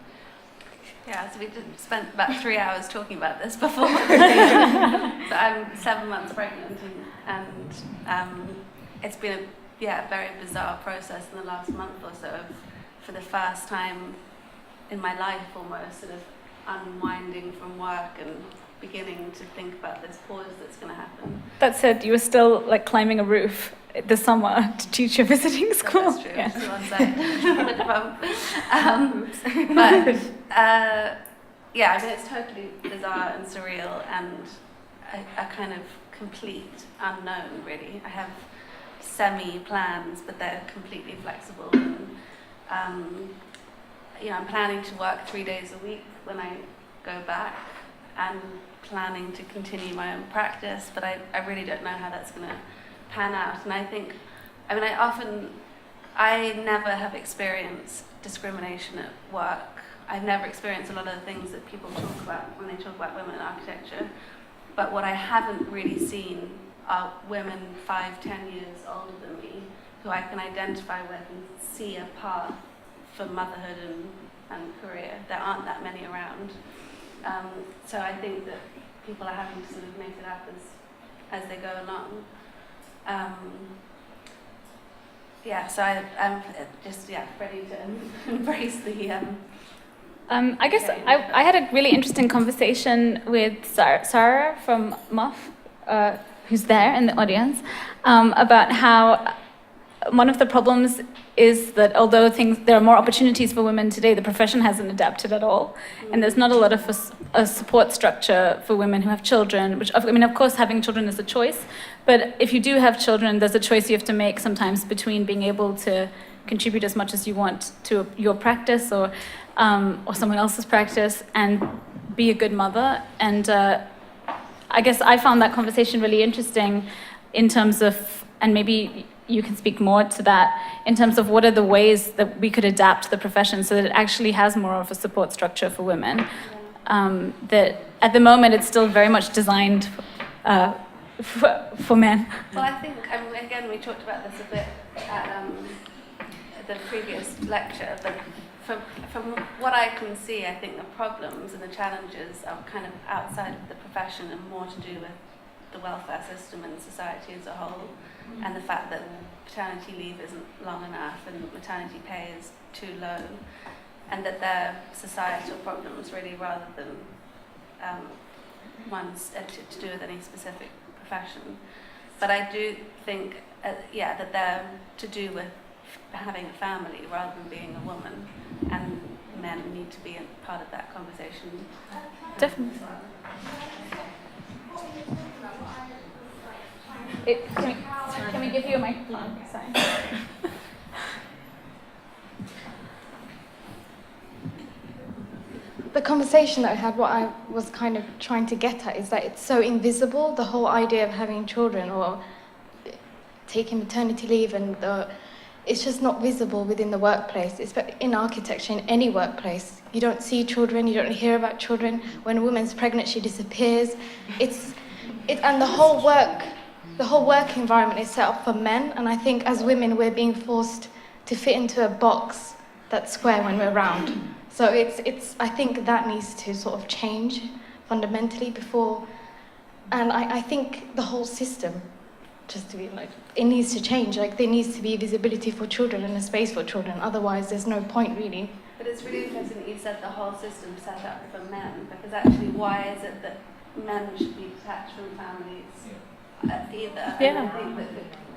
Yeah, so we spent about 3 hours talking about this before. So I'm 7 months pregnant, and it's been a very bizarre process in the last month or so of, for the first time in my life almost, sort of unwinding from work and beginning to think about this pause that's going to happen. That said, you were still like climbing a roof this summer to teach your visiting school. That's true. Yeah. Still on site. I mean, it's totally bizarre and surreal and a kind of complete unknown, really. I have semi-plans, but they're completely flexible. And, I'm planning to work 3 days a week when I go back, and planning to continue my own practice, but I really don't know how that's going to pan out. And I never have experienced discrimination at work. I've never experienced a lot of the things that people talk about when they talk about women in architecture. But what I haven't really seen are women 5-10 years older than me who I can identify with and see a path for motherhood and career. There aren't that many around. So I think that people are having to sort of make it up as they go along. So I'm just ready to embrace the. I guess I had a really interesting conversation with Sarah from MUF, who's there in the audience, about how one of the problems is that although there are more opportunities for women today, the profession hasn't adapted at all. And there's not a lot of a support structure for women who have children, which, of course, having children is a choice. But if you do have children, there's a choice you have to make sometimes between being able to contribute as much as you want to your practice or someone else's practice and be a good mother. And I guess I found that conversation really interesting in terms of, and maybe you can speak more to that, in terms of what are the ways that we could adapt the profession so that it actually has more of a support structure for women. that at the moment it's still very much designed for men. Well, I think, again, we talked about this a bit at the previous lecture, but from what I can see, I think the problems and the challenges are kind of outside of the profession and more to do with the welfare system and society as a whole, and the fact that paternity leave isn't long enough and maternity pay is too low, and that they're societal problems really rather than ones to do with any specific profession. But I do think, that they're to do with having a family rather than being a woman, and men need to be a part of that conversation. Definitely. Can we give you a microphone? Sorry. The conversation that I had, what I was kind of trying to get at is that it's so invisible, the whole idea of having children or taking maternity leave, and it's just not visible within the workplace. It's in architecture, in any workplace. You don't see children, you don't hear about children. When a woman's pregnant, she disappears. And the whole work environment is set up for men, and I think as women we're being forced to fit into a box that's square when we're round. So I think that needs to sort of change fundamentally before, and I think the whole system, just to be like, it needs to change. Like, there needs to be visibility for children and a space for children. Otherwise, there's no point really. But it's really interesting that you said the whole system set up for men, because actually, why is it that men should be detached from families either? Yeah. And I think that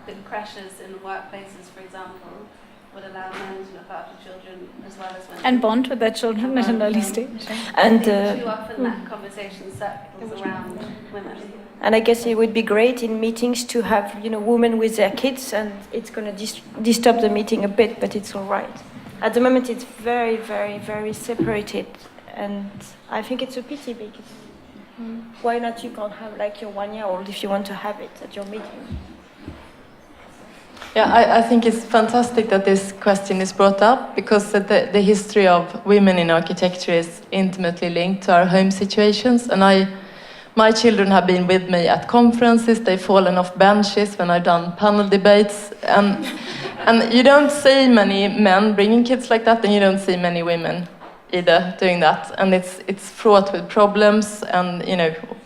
the crashes in workplaces, for example, would allow men to look after children as well as women. And bond with their children at an early stage. And too often that conversation circles around women. And I guess it would be great in meetings to have, women with their kids, and it's going to disturb the meeting a bit, but it's all right. At the moment, it's very, very, very separated, and I think it's a pity because why not you can't have like your 1-year-old if you want to have it at your meeting? Yeah, I think it's fantastic that this question is brought up, because the history of women in architecture is intimately linked to our home situations. And my children have been with me at conferences, they've fallen off benches when I've done panel debates. And you don't see many men bringing kids like that, and you don't see many women either doing that. And it's fraught with problems and,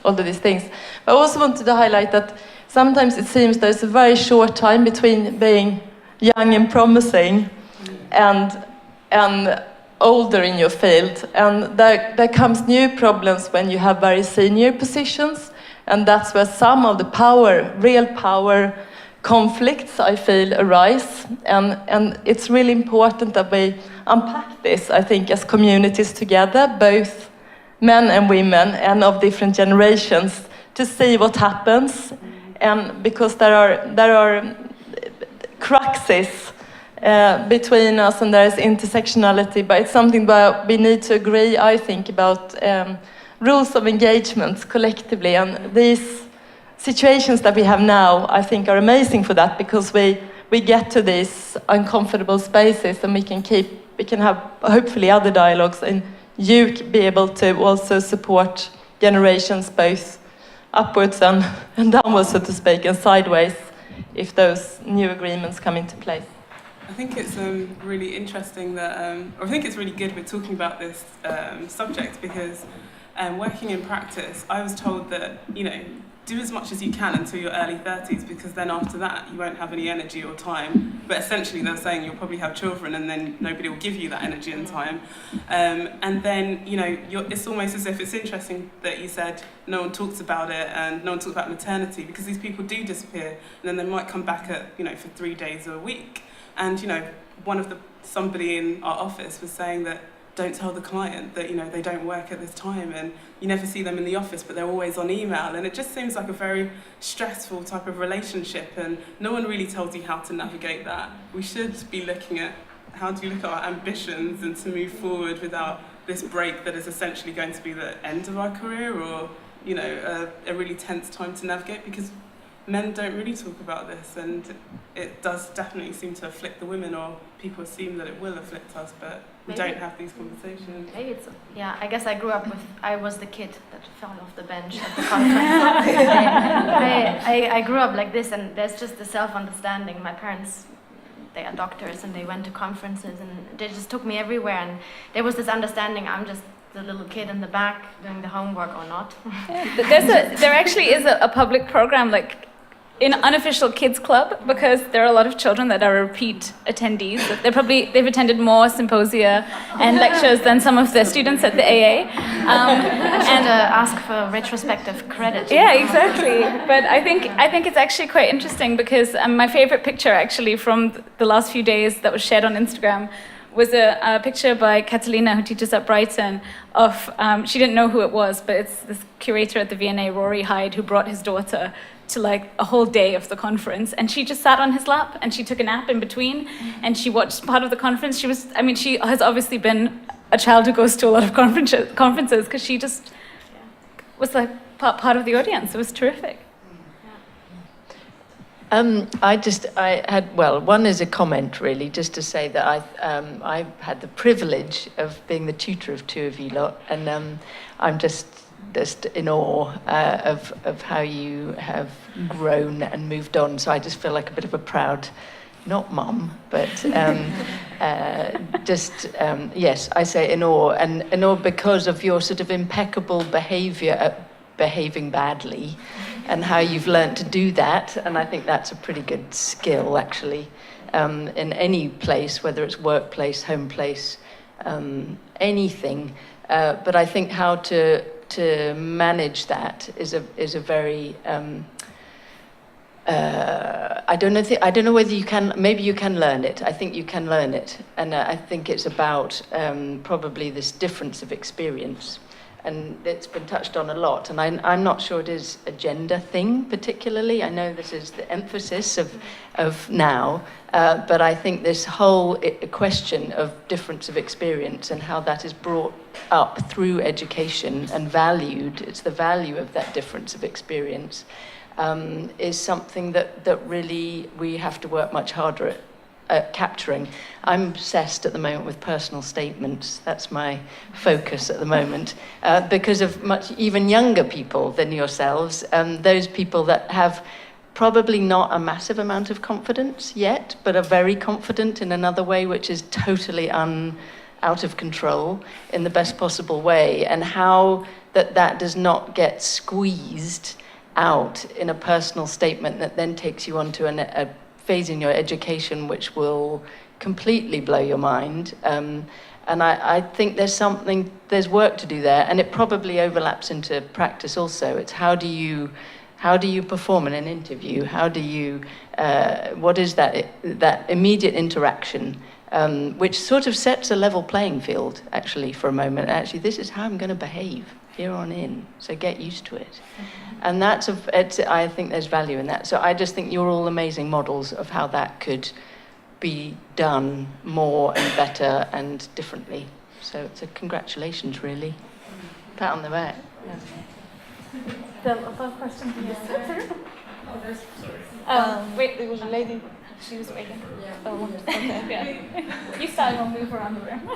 all of these things. But I also wanted to highlight that sometimes it seems there's a very short time between being young and promising and older in your field. And there comes new problems when you have very senior positions. And that's where some of the real power conflicts, I feel, arise. And it's really important that we unpack this, I think, as communities together, both men and women and of different generations, to see what happens. And because there are cruxes between us, and there is intersectionality, but it's something that we need to agree, I think, about rules of engagement collectively. And these situations that we have now, I think, are amazing for that, because we get to these uncomfortable spaces, and we can have hopefully other dialogues, and you be able to also support generations both upwards and downwards, so to speak, and sideways, if those new agreements come into place. I think it's really interesting that, or I think it's really good we're talking about this subject, because working in practice, I was told that, do as much as you can until your early 30s, because then after that you won't have any energy or time. But essentially they're saying you'll probably have children, and then nobody will give you that energy and time. And then, it's almost as if it's interesting that you said no one talks about it, and no one talks about maternity, because these people do disappear, and then they might come back for 3 days a week. And, somebody in our office was saying that don't tell the client that, they don't work at this time, and you never see them in the office, but they're always on email. And it just seems like a very stressful type of relationship, and no one really tells you how to navigate that. We should be looking at how do you look at our ambitions and to move forward without this break that is essentially going to be the end of our career, or, a really tense time to navigate, because men don't really talk about this, and it does definitely seem to afflict the women, or people assume that it will afflict us, but we don't have these conversations. Maybe it's, yeah, I guess I was the kid that fell off the bench at the conference. I grew up like this, and there's just the self-understanding. My parents, they are doctors, and they went to conferences, and they just took me everywhere, and there was this understanding, I'm just the little kid in the back doing the homework or not. There actually is a public program, like, in unofficial kids club, because there are a lot of children that are repeat attendees. They've attended more symposia and lectures than some of the students at the AA. And ask for retrospective credit. Yeah, exactly. But I think it's actually quite interesting, because my favorite picture actually from the last few days that was shared on Instagram was a picture by Catalina, who teaches at Brighton, of, she didn't know who it was, but it's this curator at the V&A, Rory Hyde, who brought his daughter to like a whole day of the conference, and she just sat on his lap and she took a nap in between, and she watched part of the conference. She has obviously been a child who goes to a lot of conferences, because she just was like part of the audience. It was terrific. One is a comment really, just to say that I had the privilege of being the tutor of two of you lot, and I'm just in awe of how you have grown and moved on. So I just feel like a bit of a proud, not mum, but yes, I say in awe, and in awe because of your sort of impeccable behaviour at behaving badly, and how you've learned to do that. And I think that's a pretty good skill, actually, in any place, whether it's workplace, home place, anything. But I think how to manage that is a very I don't know whether you can. Maybe you can learn it. I think you can learn it, and I think it's about probably this difference of experience, and it's been touched on a lot. And I'm not sure it is a gender thing particularly. I know this is the emphasis of now, but I think this whole question of difference of experience and how that is brought up through education and valued. It's the value of that difference of experience. Is something that really we have to work much harder at capturing. I'm obsessed at the moment with personal statements. That's my focus at the moment, because of much even younger people than yourselves, those people that have probably not a massive amount of confidence yet, but are very confident in another way, which is totally out of control in the best possible way, and how that does not get squeezed out in a personal statement that then takes you onto a phase in your education which will completely blow your mind. And I think there's work to do there, and it probably overlaps into practice also. It's how do you perform in an interview? How do you, what is that immediate interaction, which sort of sets a level playing field, actually, for a moment. Actually, this is how I'm going to behave here on in, so get used to it. And I think there's value in that. So I just think you're all amazing models of how that could be done more and better and differently. So it's a congratulations, really. Pat on the back. Yeah. The other question here. Wait, there was a lady. She was waiting. Yeah. Oh, okay. Yeah. You start, we'll move around the room.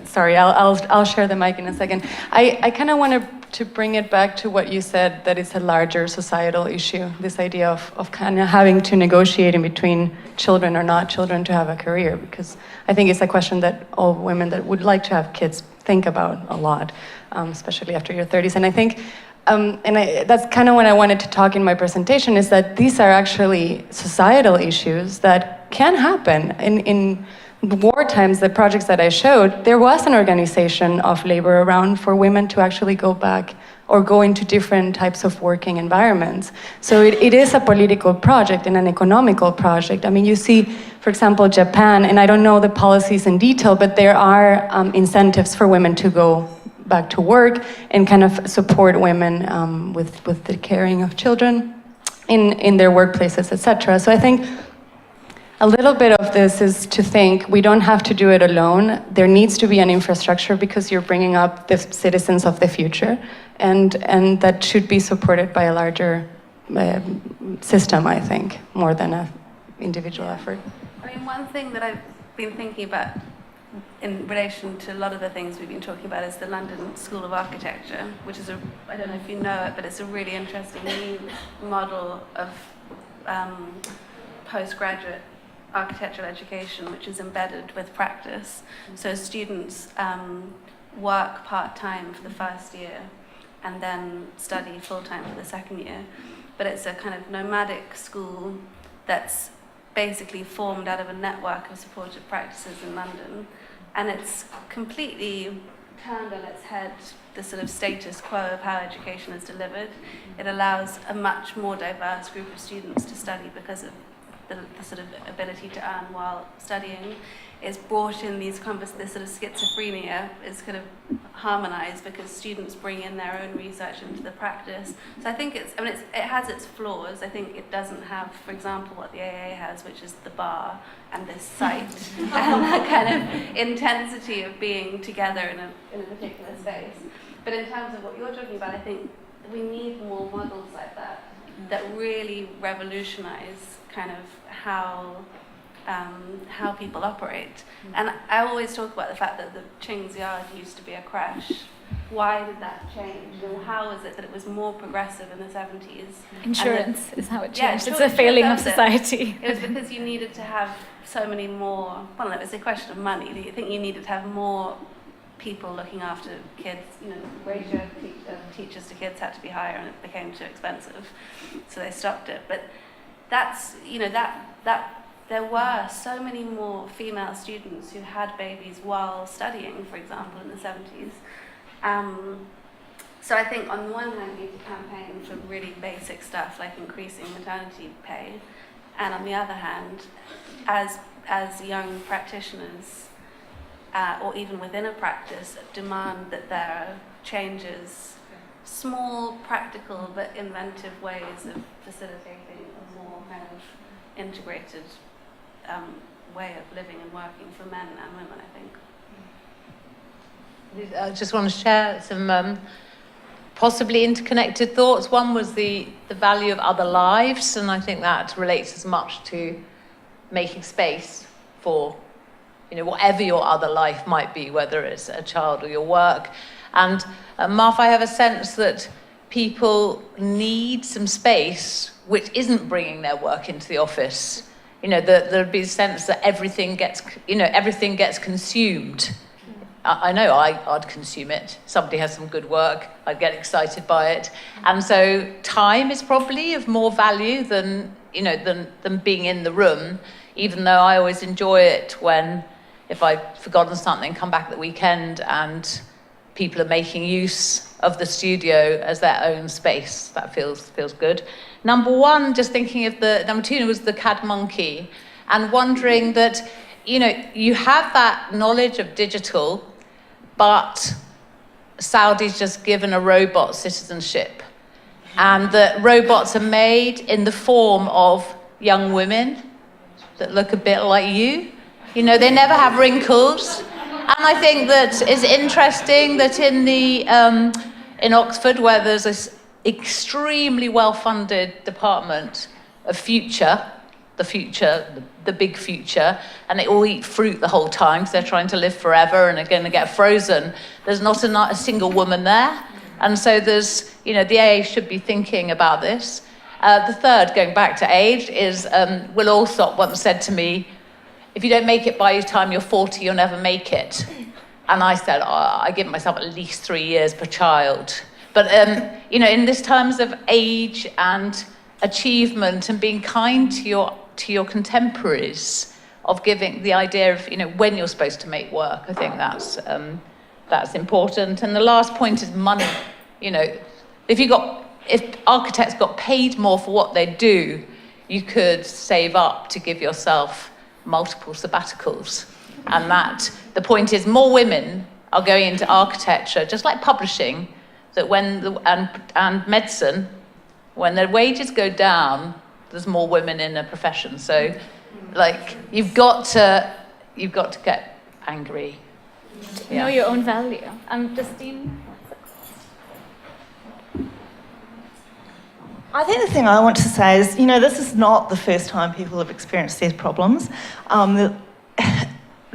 Sorry, I'll share the mic in a second. I kind of want to bring it back to what you said, that it's a larger societal issue, this idea of kind of having to negotiate in between children or not children to have a career, because I think it's a question that all women that would like to have kids think about a lot, especially after your 30s. And I think, that's kind of what I wanted to talk in my presentation, is that these are actually societal issues that can happen. In war times, the projects that I showed, there was an organization of labor around for women to actually go back or go into different types of working environments. So it is a political project and an economical project. I mean, you see, for example, Japan, and I don't know the policies in detail, but there are incentives for women to go back to work and kind of support women with the caring of children in their workplaces, etc. So I think a little bit of this is to think we don't have to do it alone. There needs to be an infrastructure, because you're bringing up the citizens of the future, and that should be supported by a larger system, I think, more than an individual effort. I mean, one thing that I've been thinking about in relation to a lot of the things we've been talking about, is the London School of Architecture, which is I don't know if you know it, but it's a really interesting new model of postgraduate architectural education, which is embedded with practice. So students work part-time for the first year and then study full-time for the second year. But it's a kind of nomadic school that's basically formed out of a network of supported practices in London. And it's completely turned on its head the sort of status quo of how education is delivered. It allows a much more diverse group of students to study because of the sort of ability to earn while studying. It's brought in this sort of schizophrenia is kind of harmonized because students bring in their own research into the practice. So I think it has its flaws. I think it doesn't have, for example, what the AA has, which is the bar and this site and that kind of intensity of being together in a particular space. But in terms of what you're talking about, I think we need more models like that really revolutionize kind of how people operate. And I always talk about the fact that the Ching's Yard used to be a crash. Why did that change? And how is it that it was more progressive in the 70s? Insurance is how it changed. Yeah, it's insurance a failing of does it. society. It was because you needed to have so many more, well, it was a question of money. I think you needed to have more people looking after kids. You know, ratio of teachers to kids had to be higher and it became too expensive. So they stopped it. But that's, you know, that there were so many more female students who had babies while studying, for example, in the 70s. So I think on one hand you need to campaign for really basic stuff like increasing maternity pay, and on the other hand, as young practitioners, or even within a practice, demand that there are changes, small, practical but inventive ways of facilitating a more kind of integrated way of living and working for men and women, I think. I just want to share some possibly interconnected thoughts. One was the value of other lives, and I think that relates as much to making space for, you know, whatever your other life might be, whether it's a child or your work. And Marv, I have a sense that people need some space which isn't bringing their work into the office. You know, there'd be a sense that everything gets consumed. I know I'd consume it. Somebody has some good work, I'd get excited by it. And so time is probably of more value than being in the room, even though I always enjoy it when, if I've forgotten something, come back at the weekend and people are making use of the studio as their own space. That feels good. Number one, just thinking of number two was the CAD monkey, and wondering that, you know, you have that knowledge of digital, but Saudi's just given a robot citizenship, and that robots are made in the form of young women that look a bit like you. You know, they never have wrinkles. And I think that it's interesting that in Oxford, where there's this extremely well-funded department of the big future, and they all eat fruit the whole time because they're trying to live forever and are going to get frozen. There's not a single woman there. And so there's, you know, the AA should be thinking about this. The third, going back to age, is Will Alsop once said to me, if you don't make it by the time you're 40, you'll never make it. And I said, I give myself at least 3 years per child. But, you know, in this terms of age and achievement and being kind to your contemporaries, of giving the idea of, you know, when you're supposed to make work, I think that's important. And the last point is money. You know, if architects got paid more for what they do, you could save up to give yourself multiple sabbaticals. And that the point is more women are going into architecture, just like publishing, that and medicine, when their wages go down, there's more women in a profession. So, like, you've got to get angry. Yeah. Know your own value. Justine? I think the thing I want to say is, you know, this is not the first time people have experienced these problems.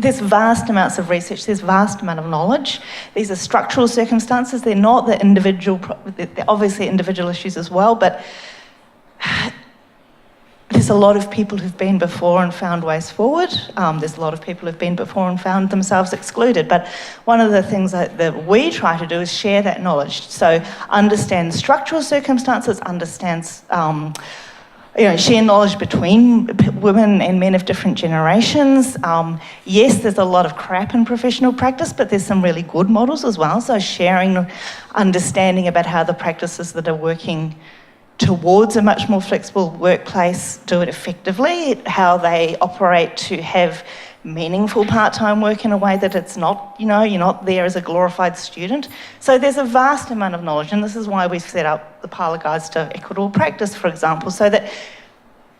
there's vast amounts of research, there's vast amount of knowledge. These are structural circumstances, they're not the individual, they're obviously individual issues as well, but there's a lot of people who've been before and found ways forward. There's a lot of people who've been before and found themselves excluded. But one of the things that we try to do is share that knowledge. So understand structural circumstances, understands, share knowledge between women and men of different generations. Yes, there's a lot of crap in professional practice, but there's some really good models as well. So sharing, understanding about how the practices that are working towards a much more flexible workplace do it effectively, how they operate to have meaningful part-time work in a way that it's not, you're not there as a glorified student. So there's a vast amount of knowledge, and this is why we've set up the Parlour Guides to Equitable Practice, for example, so that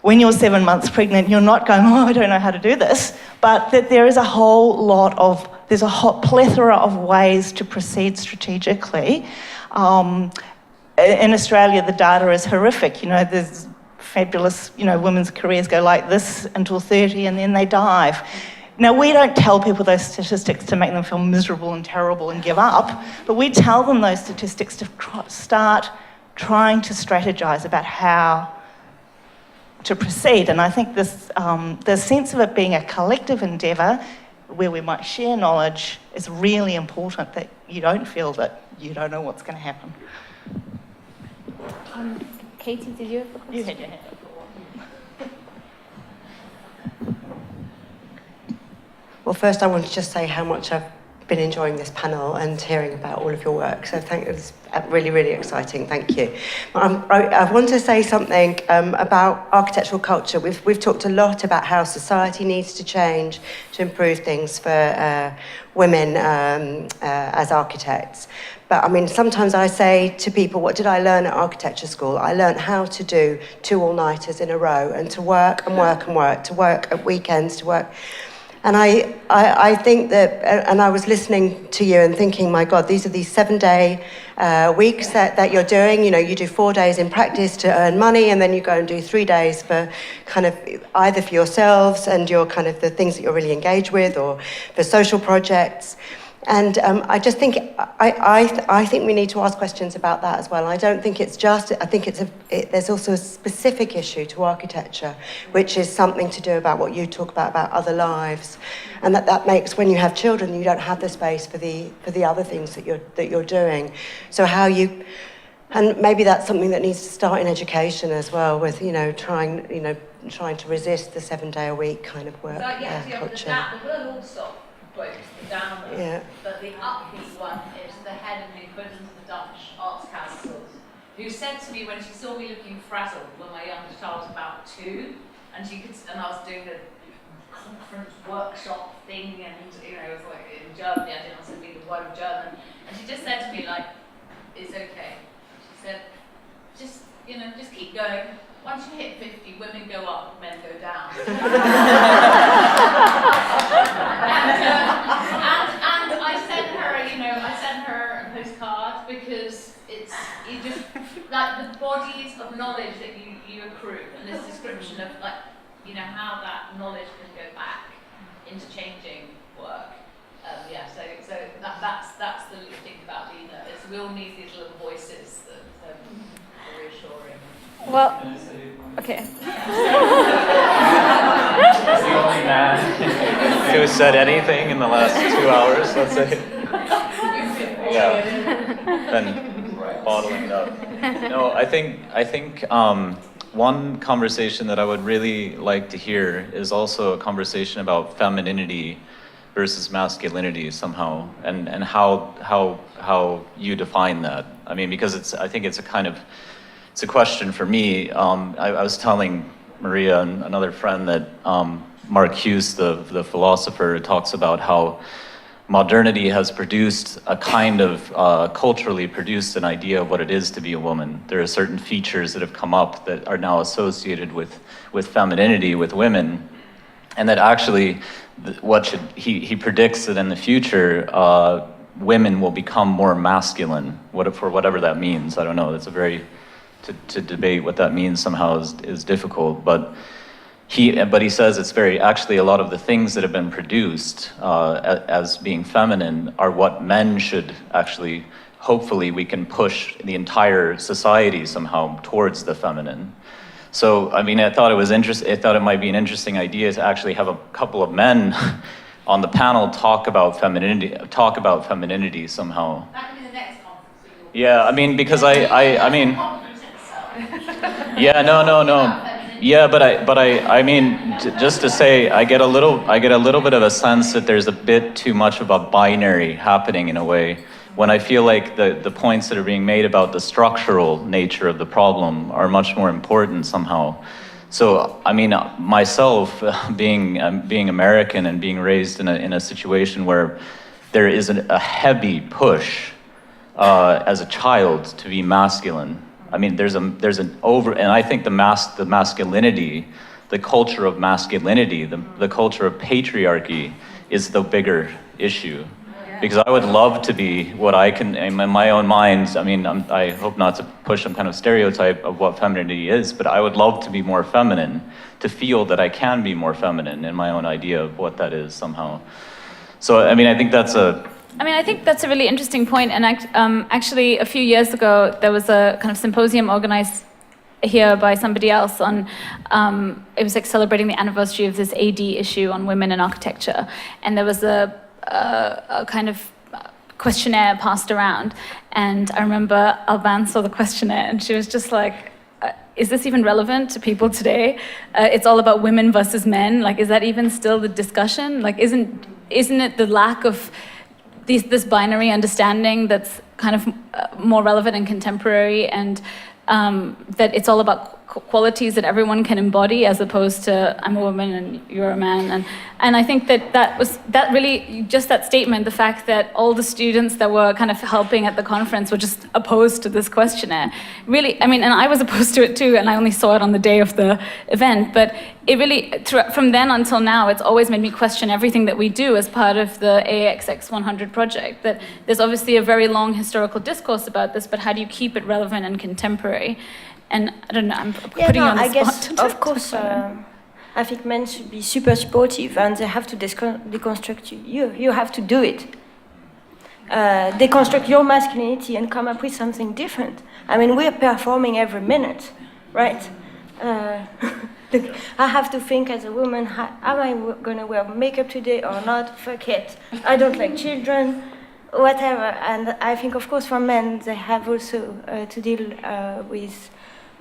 when you're 7 months pregnant, you're not going, oh, I don't know how to do this, but that there is there's a whole plethora of ways to proceed strategically. In Australia, the data is horrific. There's fabulous, women's careers go like this until 30 and then they dive. Now, we don't tell people those statistics to make them feel miserable and terrible and give up, but we tell them those statistics to start trying to strategise about how to proceed. And I think this, the sense of it being a collective endeavour where we might share knowledge is really important, that you don't feel that you don't know what's going to happen. Katie, did you have a question? You had your hand up. Well, first I want to just say how much I've been enjoying this panel and hearing about all of your work. So it's really, really exciting. Thank you. I want to say something about architectural culture. We've talked a lot about how society needs to change to improve things for women as architects. But I mean, sometimes I say to people, what did I learn at architecture school? I learned how to do 2 all-nighters in a row and to work and work and work, to work at weekends, to work. And I think that, and I was listening to you and thinking, my God, these are these 7-day weeks that you're doing. You do 4 days in practice to earn money, and then you go and do 3 days for kind of either for yourselves and your kind of the things that you're really engaged with, or for social projects. And I just think, I think we need to ask questions about that as well. I don't think it's just, I think there's also a specific issue to architecture, which is something to do about what you talk about other lives. And that makes, when you have children, you don't have the space for the other things that you're doing. So how you, and maybe that's something that needs to start in education as well, with, trying to resist the 7-day-a-week kind of work culture. The word also quotes the downer, but the upbeat one is the head of the equivalent of the Dutch Arts Council, who said to me when she saw me looking frazzled when my youngest child was about 2, and I was doing a conference workshop thing, and it was like in Germany, I didn't want to speak the word of German, and she just said to me, like, it's okay. She said, just keep going. Once you hit 50, women go up, men go down. and I sent her a postcard because it's, you just, like the bodies of knowledge that you accrue, and this description of how that knowledge can go back into changing work. So that's the thing about Lena, is we all need these little voices that are reassuring. Well, okay. He's the only man who has said anything in the last 2 hours, let's say. Been bottling it up. No, I think one conversation that I would really like to hear is also a conversation about femininity versus masculinity somehow, and how you define that. I mean, because I think it's a question for me. I was telling Maria and another friend that Mark Hughes, the philosopher, talks about how modernity has produced a kind of culturally produced an idea of what it is to be a woman. There are certain features that have come up that are now associated with femininity, with women, and that actually he predicts that in the future women will become more masculine, for whatever that means. I don't know. That's a very to debate what that means somehow is difficult, but But he says it's actually a lot of the things that have been produced as being feminine are what men should actually, hopefully we can push the entire society somehow towards the feminine. So, I mean, I thought it might be an interesting idea to actually have a couple of men on the panel talk about femininity somehow. That could be the next conference. Yeah, I mean, because I mean, yeah, no. Yeah, but I mean, just to say, I get a little bit of a sense that there's a bit too much of a binary happening in a way, when I feel like the points that are being made about the structural nature of the problem are much more important somehow. So, I mean, myself, being American and being raised in a situation where there is a heavy push as a child to be masculine. I mean, there's an over, and I think the masculinity, the culture of masculinity, the culture of patriarchy is the bigger issue. Because I would love to be what I can, in my own mind, I mean, I hope not to push some kind of stereotype of what femininity is, but I would love to be more feminine, to feel that I can be more feminine in my own idea of what that is somehow. So, I mean, I think that's a really interesting point. And actually, a few years ago, there was a kind of symposium organized here by somebody else on, it was like celebrating the anniversary of this AD issue on women in architecture. And there was a kind of questionnaire passed around, and I remember Albane saw the questionnaire and she was just like, is this even relevant to people today? It's all about women versus men. Like, is that even still the discussion? Like, isn't it the lack of this binary understanding that's kind of more relevant and contemporary, and that it's all about qualities that everyone can embody, as opposed to I'm a woman and you're a man. And I think that really, just that statement, the fact that all the students that were kind of helping at the conference were just opposed to this questionnaire, really, I mean, and I was opposed to it too, and I only saw it on the day of the event, but it really, from then until now, it's always made me question everything that we do as part of the AAXX 100 project, that there's obviously a very long historical discourse about this, but how do you keep it relevant and contemporary? And I don't know, I'm putting you on the spot. I guess, of course, I think men should be super sportive, and they have to deconstruct you. You have to do it. Deconstruct your masculinity and come up with something different. I mean, we're performing every minute, right? Look, I have to think as a woman, am I going to wear makeup today or not? Fuck it. I don't like children, whatever. And I think, of course, for men, they have also to deal with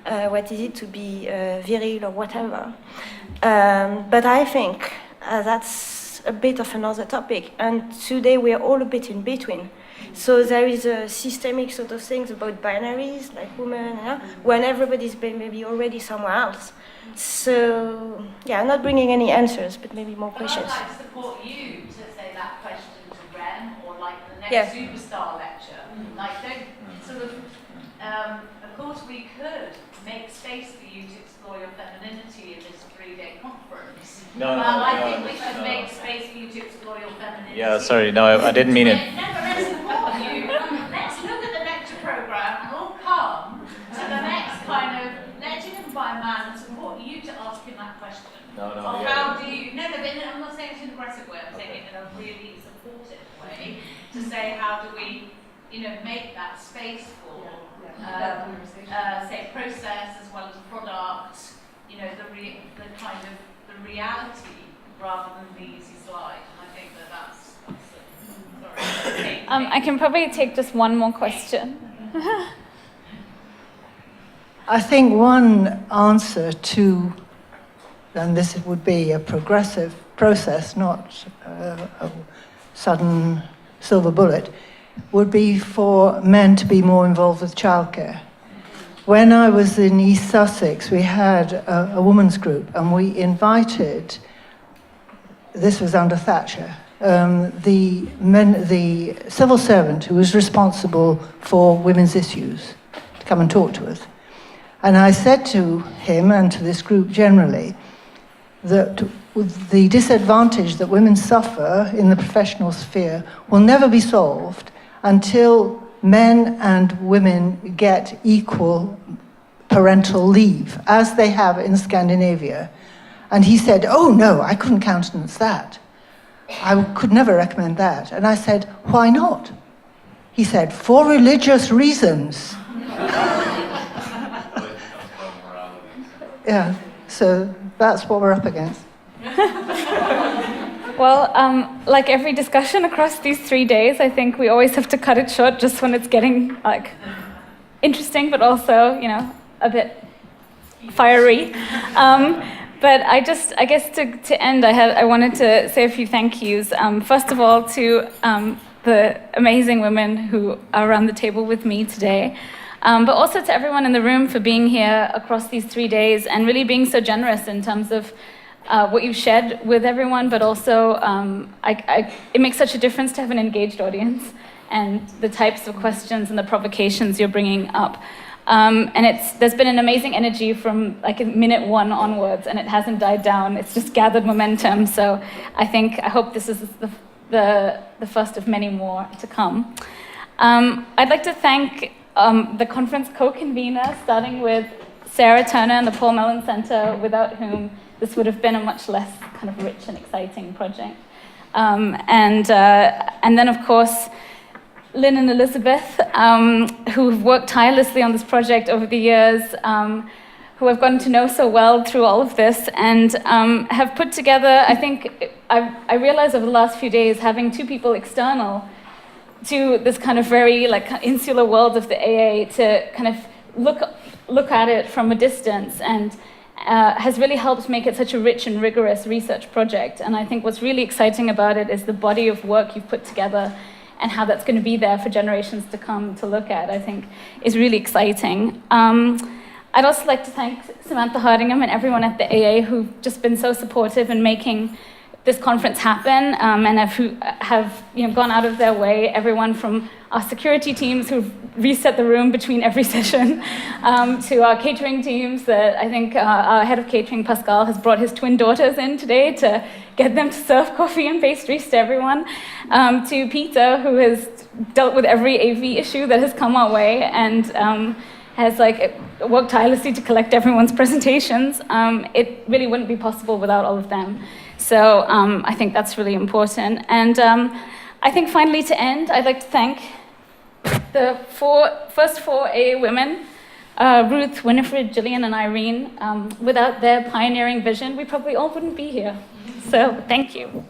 what is it to be viril or whatever. But I think that's a bit of another topic. And today we are all a bit in between. So there is a systemic sort of things about binaries, like women, when everybody's been maybe already somewhere else. So, yeah, I'm not bringing any answers, but maybe more questions. I'd like to support you to say that question to Ren, or like the next superstar lecture. Like, don't sort of course we could make space for you to explore your femininity in this 3-day conference. I think we should make space for you to explore your femininity. Yeah, sorry, no, I didn't mean it. No, but let's support you. Let's look at the lecture program and we'll come to the next kind of legend by man and support you to ask him that question. How do you, but I'm not saying it in an aggressive way, I'm saying it in a really supportive way, to say how do we, make that space for say process as well as product, the kind of the reality rather than the easy slide. And I think that's sorry. I can probably take just one more question. I think one answer to, and this would be a progressive process, not a sudden silver bullet, would be for men to be more involved with childcare. When I was in East Sussex, we had a women's group, and we invited, this was under Thatcher, the civil servant who was responsible for women's issues to come and talk to us. And I said to him and to this group generally that the disadvantage that women suffer in the professional sphere will never be solved until men and women get equal parental leave, as they have in Scandinavia. And he said, oh no, I couldn't countenance that. I could never recommend that. And I said, why not? He said, for religious reasons. Yeah, so that's what we're up against. Well, like every discussion across these 3 days, I think we always have to cut it short just when it's getting like interesting, but also, you know, a bit fiery. But I guess to end, I wanted to say a few thank yous. First of all, to the amazing women who are around the table with me today, but also to everyone in the room for being here across these 3 days and really being so generous in terms of what you've shared with everyone, but also it makes such a difference to have an engaged audience and the types of questions and the provocations you're bringing up. And there's been an amazing energy from like minute 1 onwards, and it hasn't died down. It's just gathered momentum. So I hope this is the first of many more to come. I'd like to thank the conference co-convener, starting with Sarah Turner and the Paul Mellon Centre, without whom this would have been a much less kind of rich and exciting project. And then, of course, Lynn and Elizabeth, who have worked tirelessly on this project over the years, who I've gotten to know so well through all of this, and have put together, I think, I realized over the last few days, having 2 people external to this kind of very like insular world of the AA to kind of look at it from a distance, and has really helped make it such a rich and rigorous research project. And I think what's really exciting about it is the body of work you've put together and how that's going to be there for generations to come to look at, I think, is really exciting. I'd also like to thank Samantha Hardingham and everyone at the AA who've just been so supportive in making this conference happen, and have gone out of their way, everyone from our security teams who've reset the room between every session, to our catering teams that I think our head of catering, Pascal, has brought his twin daughters in today to get them to serve coffee and pastries to everyone, to Peter, who has dealt with every AV issue that has come our way, and has worked tirelessly to collect everyone's presentations. It really wouldn't be possible without all of them. So I think that's really important. And I think finally to end, I'd like to thank the first four AA women, Ruth, Winifred, Gillian, and Irene. Without their pioneering vision, we probably all wouldn't be here. So thank you.